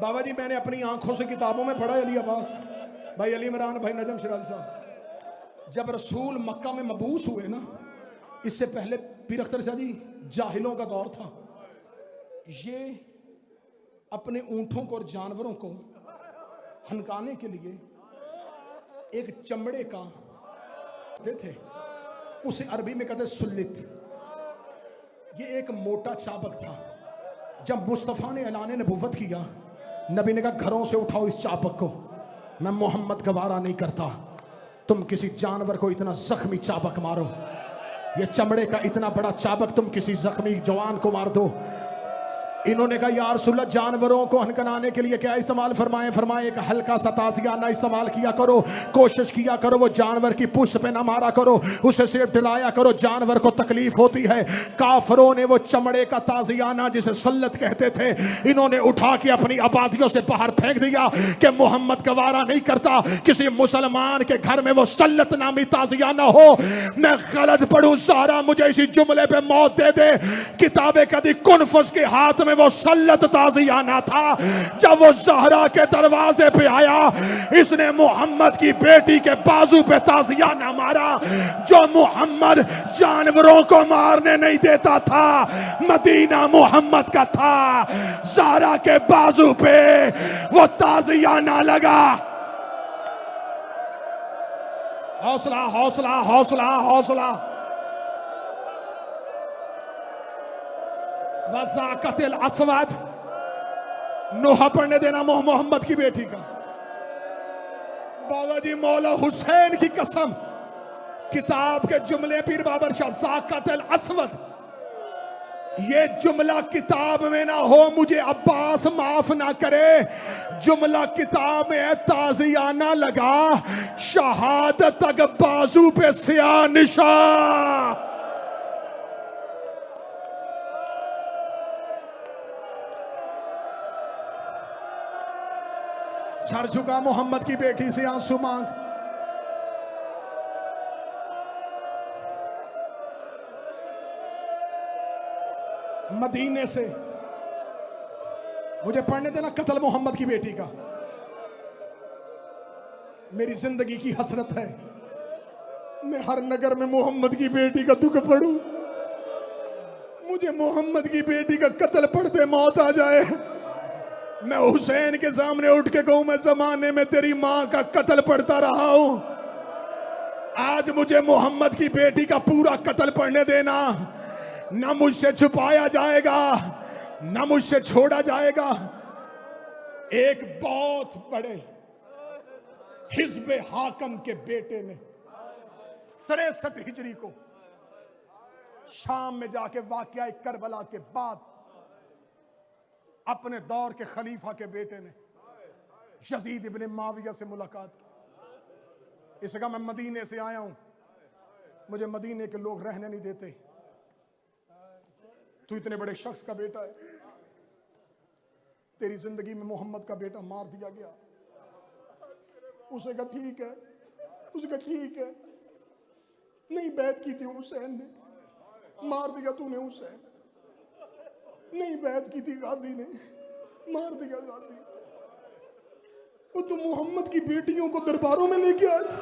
S3: बाबा जी मैंने अपनी आंखों से किताबों में पढ़ा अली अब्बास भाई, अली इमरान भाई, नजम शिराजी साहब, जब रसूल मक्का में मबूस हुए ना, इससे पहले पीर अख्तर शाह जी जाहिलों का दौर था। ये अपने ऊंटों को और जानवरों को हनकाने के लिए एक चमड़े का थे, उसे अरबी में कहते सुल्लित। ये एक मोटा चाबक था। जब मुस्तफ़ा ने ऐलान नबुव्वत किया, नबी ने कहा घरों से उठाओ इस चाबक को, मैं मोहम्मद गवारा नहीं करता तुम किसी जानवर को इतना जख्मी चाबक मारो। ये चमड़े का इतना बड़ा चाबक तुम किसी जख्मी जवान को मार दो।
S1: इन्होंने कहा या रसूलल्लाह जानवरों को हनकनाने के लिए क्या इस्तेमाल फरमाएं? फरमाए एक हल्का सा ताजियाना इस्तेमाल किया करो, कोशिश किया करो वो जानवर की पुष्ट पे ना मारा करो, उसे सिर्फ डराया करो, जानवर को तकलीफ होती है। काफरों ने वो चमड़े का ताजियाना जिसे सल्लत कहते थे, इन्होंने उठा के अपनी आबादियों से बाहर फेंक दिया कि मोहम्मद गवारा नहीं करता किसी मुसलमान के घर में वो सल्लत नामी ताजियाना हो। मैं गलत पढ़ूं ज़हरा मुझे इसी जुमले पे मौत दे दे। किताबे कदी कुनफुस के हाथ में वो सल्लत ताजियाना था। जब वो ज़हरा के दरवाजे पे आया, इसने मोहम्मद की बेटी के बाजू पे ताजियाना मारा। जो मोहम्मद जानवरों को मारने नहीं देता था, मदीना मोहम्मद का था। ज़हरा के बाजू पे वो ताजियाना लगा। हौसला हौसला हौसला हौसला। वज़ाक़तिल अस्वद, नोहा पढ़ने देना मोहम्मद की बेटी का। बाबा जी मौला हुसैन की कसम, किताब के जुमले पीर बाबर शाह ज़ाक़तिल अस्वद, ये जुमला किताब में ना हो, मुझे अब्बास माफ ना करे। जुमला किताब में है ताजियाना लगा, शहादत तक बाजू पे सिया निशान। सर झुका मोहम्मद की बेटी से आंसू मांग। मदीने से मुझे पढ़ने देना कत्ल मोहम्मद की बेटी का। मेरी जिंदगी की हसरत है, मैं हर नगर में मोहम्मद की बेटी का दुख पढ़ूं। मुझे मोहम्मद की बेटी का कत्ल पढ़ते मौत आ जाए, मैं हुसैन के सामने उठ के कहूं मैं जमाने में तेरी मां का कत्ल पढ़ता रहा हूं। आज मुझे मोहम्मद की बेटी का पूरा कत्ल पढ़ने देना। ना मुझसे छुपाया जाएगा, ना मुझसे छोड़ा जाएगा। एक बहुत बड़े हिज़्ब हाकम के बेटे ने 63 हिजरी को शाम में जाके वाक़या करबला के बाद अपने दौर के खलीफा के बेटे ने यजीद इब्ने माविया से मुलाकात की। इसका मैं मदीने से आया हूं, मुझे मदीने के लोग रहने नहीं देते, तू इतने बड़े शख्स का बेटा है, तेरी जिंदगी में मोहम्मद का बेटा मार दिया गया। उसे कहा ठीक है, उसे कहा ठीक है, नहीं बैत की थी हुसैन ने, मार दिया तूने हुसैन, नहीं बैत की थी गाजी ने, मार दिया गाजी। वो तो मोहम्मद की बेटियों को दरबारों में लेके आए थे।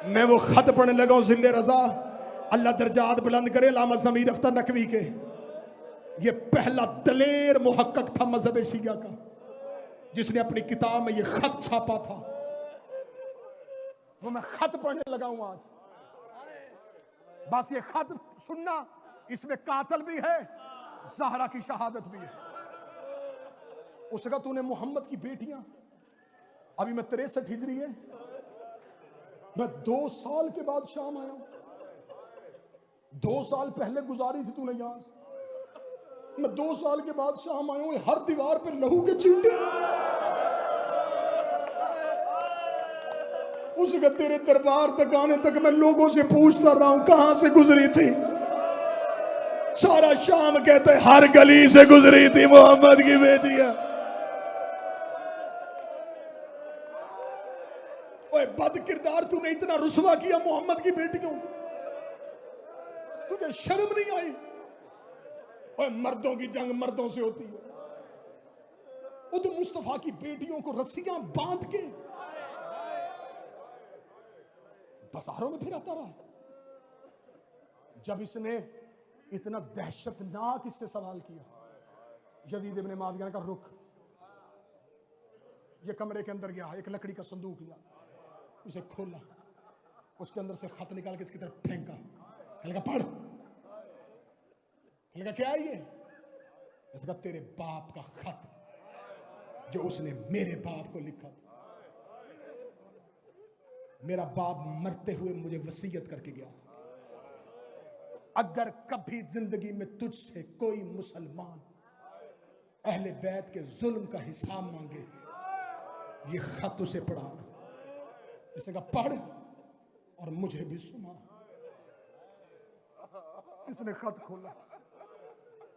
S1: मैं वो खत पढ़ने लगा हूं ज़िल्ले रजा, अल्लाह दर्जात बुलंद करे, अल्लामा ज़मीर अख्तर नकवी के। ये पहला दलेर मुहक्कक था मजहब शिया का, जिसने अपनी किताब में ये खत छापा था। वो मैं खत पढ़ने लगा हूं आज। बस ये खत सुनना, इसमें कातल भी है, ज़हरा की शहादत भी है। उसने कहा तूने मोहम्मद की बेटियां, अभी मैं 63 हिजरी है, मैं 2 साल के बाद शाम आया हूं। 2 साल पहले गुजारी थी तूने यहां से, मैं 2 साल के बाद शाम आया हूं। हर दीवार पे लहू के छींटे। उसका तेरे दरबार तक आने तक मैं लोगों से पूछता रहा हूं कहां से गुजरी थी। सारा शाम कहते हर गली से गुजरी थी मोहम्मद की बेटियां। ओए बद किरदार, तूने इतना रुसवा किया मोहम्मद की बेटियों को, तुझे शर्म नहीं आई? ओए मर्दों की जंग मर्दों से होती है। वो तो मुस्तफा की बेटियों को रस्सियां बांध के बाजारों में फिराता रहा। जब इसने इतना दहशतनाक इससे सवाल किया, यजीद इब्ने माविया का रुख, ये कमरे के अंदर गया, एक लकड़ी का संदूक लिया, उसे खोला, उसके अंदर से खत निकाल के इसकी तरफ फेंका, कहने पढ़। कहने क्या है ये? इसका तेरे बाप का खत जो उसने मेरे बाप को लिखा था।
S3: मेरा बाप मरते हुए मुझे वसीयत करके गया, अगर कभी जिंदगी में तुझसे कोई मुसलमान अहले बैत के जुल्म का हिसाब मांगे, ये खत उसे पढ़ाना। इसने कहा पढ़ और मुझे भी सुना। इसने खत खोला,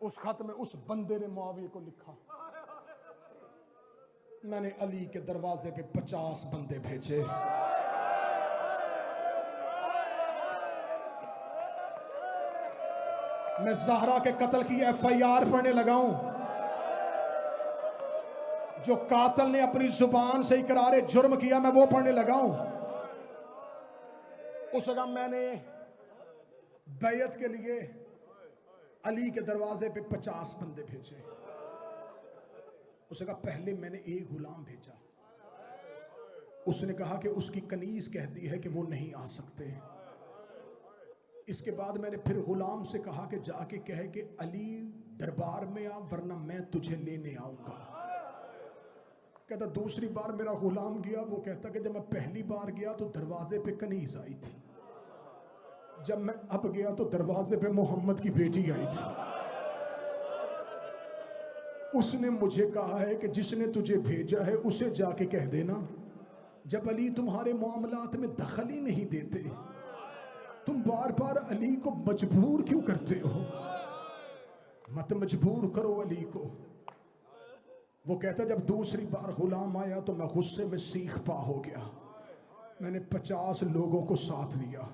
S3: उस खत में उस बंदे ने मुआविया को लिखा, मैंने अली के दरवाजे पे 50 बंदे भेजे, मैं ज़हरा के कत्ल की FIR पढ़ने लगा हूं। जो कातिल ने अपनी जुबान से इकरार जुर्म किया, मैं वो पढ़ने लगा हूं। उस जगह मैंने बैयत के लिए अली के दरवाजे पे 50 बंदे भेजे। उस जगह पहले मैंने एक गुलाम भेजा, उसने कहा कि उसकी कनीज कहती है कि वो नहीं आ सकते। इसके बाद मैंने फिर गुलाम से कहा कि जाके कहे कि अली दरबार में आ, वरना मैं तुझे लेने आऊंगा। कहता दूसरी बार मेरा गुलाम गया, वो कहता कि जब मैं पहली बार गया तो दरवाजे पे कनीज आई थी, जब मैं अब गया तो दरवाजे पे मोहम्मद की बेटी आई थी। उसने मुझे कहा है कि जिसने तुझे भेजा है उसे जाके कह देना, जब अली तुम्हारे मामलात में दखल ही नहीं देते, तुम बार बार अली को मजबूर क्यों करते हो? मत मजबूर करो अली को। वो कहता जब दूसरी बार गुलाम आया तो मैं गुस्से में सीख पा हो गया। मैंने 50 लोगों को साथ लिया,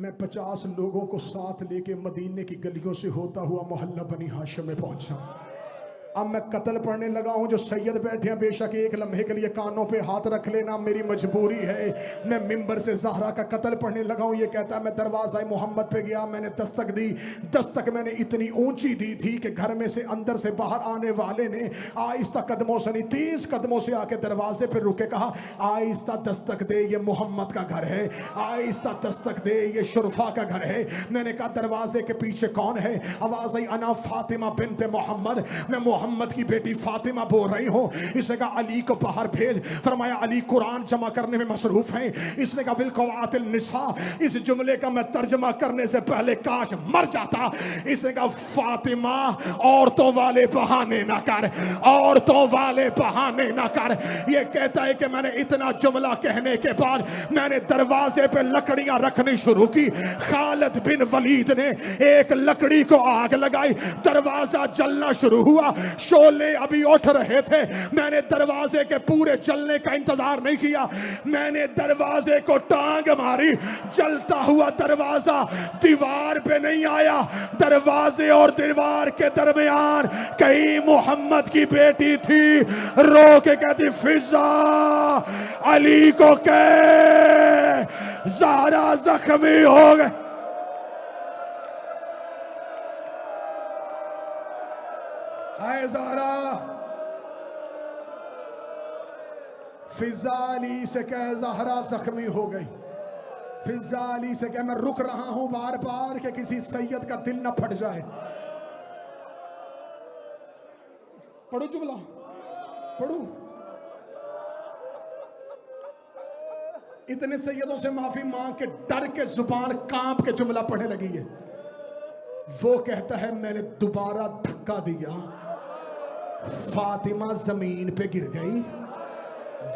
S3: मैं 50 लोगों को साथ लेके मदीने की गलियों से होता हुआ मोहल्ला बनी हाशिम में पहुंचा। अब मैं कत्ल पढ़ने लगा हूं। जो सैयद बैठे हैं बेशक एक लम्हे के लिए कानों पे हाथ रख लेना, मेरी मजबूरी है। मैं मिंबर से ज़हरा का कत्ल पढ़ने लगा हूं। ये कहता है मैं दरवाज़ा मोहम्मद पे गया, मैंने दस्तक दी। दस्तक मैंने इतनी ऊंची दी थी कि घर में से अंदर से बाहर आने वाले ने आहिस्ता कदमों से नहीं 30 कदमों से आके दरवाजे पे रुके, कहा आहिस्ता दस्तक दे, ये मोहम्मद का घर है, आहिस्ता दस्तक दे, ये शुरफा का घर है। मैंने कहा दरवाजे के पीछे कौन है? आवाज़ आई अना फातिमा बिनते मोहम्मद, मैं मोहम्मद की बेटी फातिमा बोल रही हूं। इसने कहा अली को बाहर भेज। फरमाया अली कुरान जमा करने में मसरूफ हैं। इसने कहा बिलकवातिल निसा, इस जुमले का मैं तर्जमा करने से पहले काश मर जाता। इसने कहा फातिमा औरतों वाले बहाने ना कर, औरतों वाले बहाने ना कर। ये कहता है कि मैंने इतना जुमला कहने के बाद मैंने दरवाजे पे लकड़ियां रखनी शुरू की। खालिद बिन वलीद ने एक लकड़ी को आग लगाई, दरवाजा जलना शुरू हुआ। शोले अभी उठ रहे थे। मैंने दरवाजे के पूरे जलने का इंतजार नहीं किया, मैंने दरवाजे को टांग मारी। जलता हुआ दरवाजा दीवार पे नहीं आया, दरवाजे और दीवार के दरमियान कहीं मोहम्मद की बेटी थी। रो के कहती फिजा अली को कह ज़हरा जख्मी हो गए। हाय ज़हरा, फिजा अली से कह ज़हरा जख्मी हो गई। फिजा अली से कह मैं रुक रहा हूं बार बार कि किसी सैयद का दिल ना फट जाए। पढ़ो जुमला, पढ़ो। इतने सैयदों से माफी मांग के डर के जुबान कांप के जुमला पढ़ने लगी है। वो कहता है मैंने दोबारा धक्का दिया, फातिमा जमीन पे गिर गई,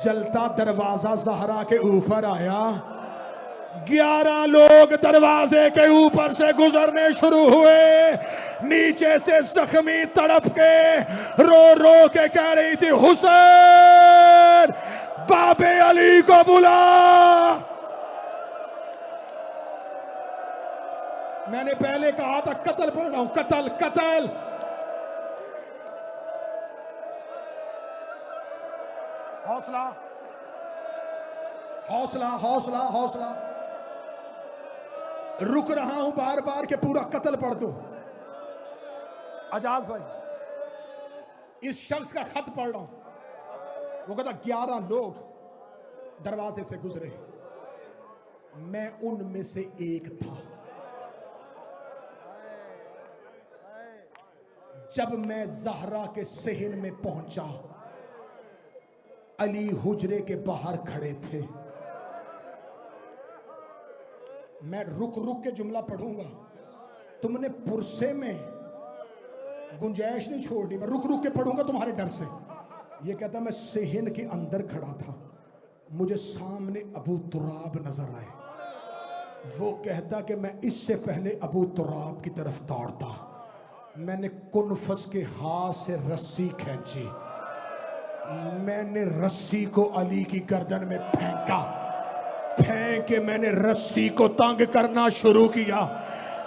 S3: जलता दरवाजा ज़हरा के ऊपर आया। 11 लोग दरवाजे के ऊपर से गुजरने शुरू हुए। नीचे से जख्मी तड़प के रो रो के कह रही थी हुसैन बाबे अली को बुला। मैंने पहले कहा था कत्ल पढ़ रहा हूं, कत्ल कत्ल। हौसला हौसला हौसला हौसला। रुक रहा हूं बार बार के पूरा कत्ल पढ़ दूं। आजाद भाई इस शख्स का खत पढ़ रहा हूं। वो कहता 11 लोग दरवाजे से गुजरे, मैं उनमें से एक था। जब मैं ज़हरा के सहन में पहुंचा, अली हुजरे के बाहर खड़े थे। मैं रुक रुक के जुमला पढ़ूंगा, तुमने पुरसे में गुंजाइश नहीं छोड़नी, मैं रुक रुक के पढ़ूंगा तुम्हारे डर से। ये कहता मैं सेहन के अंदर खड़ा था, मुझे सामने अबू तुराब नजर आए। वो कहता कि मैं इससे पहले अबू तुराब की तरफ दौड़ता, मैंने कुनफस के हाथ से रस्सी खींची, मैंने रस्सी को अली की गर्दन में फेंका, फेंक के मैंने रस्सी को तंग करना शुरू किया।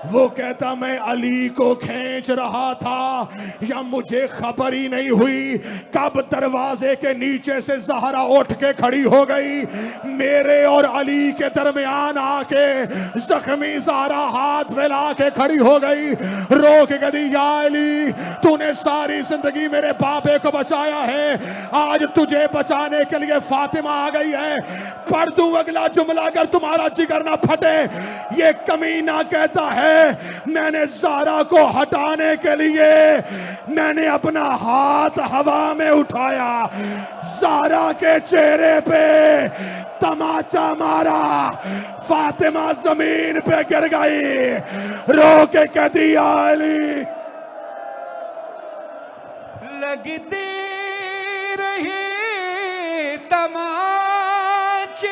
S3: वो कहता मैं अली को खींच रहा था, या मुझे खबर ही नहीं हुई कब दरवाजे के नीचे से ज़हरा उठ के खड़ी हो गई, मेरे और अली के दरमियान आके जख्मी ज़हरा हाथ फैला के खड़ी हो गई, रो के कहती या अली तूने सारी जिंदगी मेरे बापे को बचाया है, आज तुझे बचाने के लिए फातिमा आ गई है। पढ़ दूं अगला जुमला अगर तुम्हारा जिगर ना फटे। ये कमीना कहता है मैंने ज़हरा को हटाने के लिए मैंने अपना हाथ हवा में उठाया, ज़हरा के चेहरे पे तमाचा मारा, फातिमा जमीन पे गिर गई, रो के कहती या अली।
S5: लगती रही तमाचे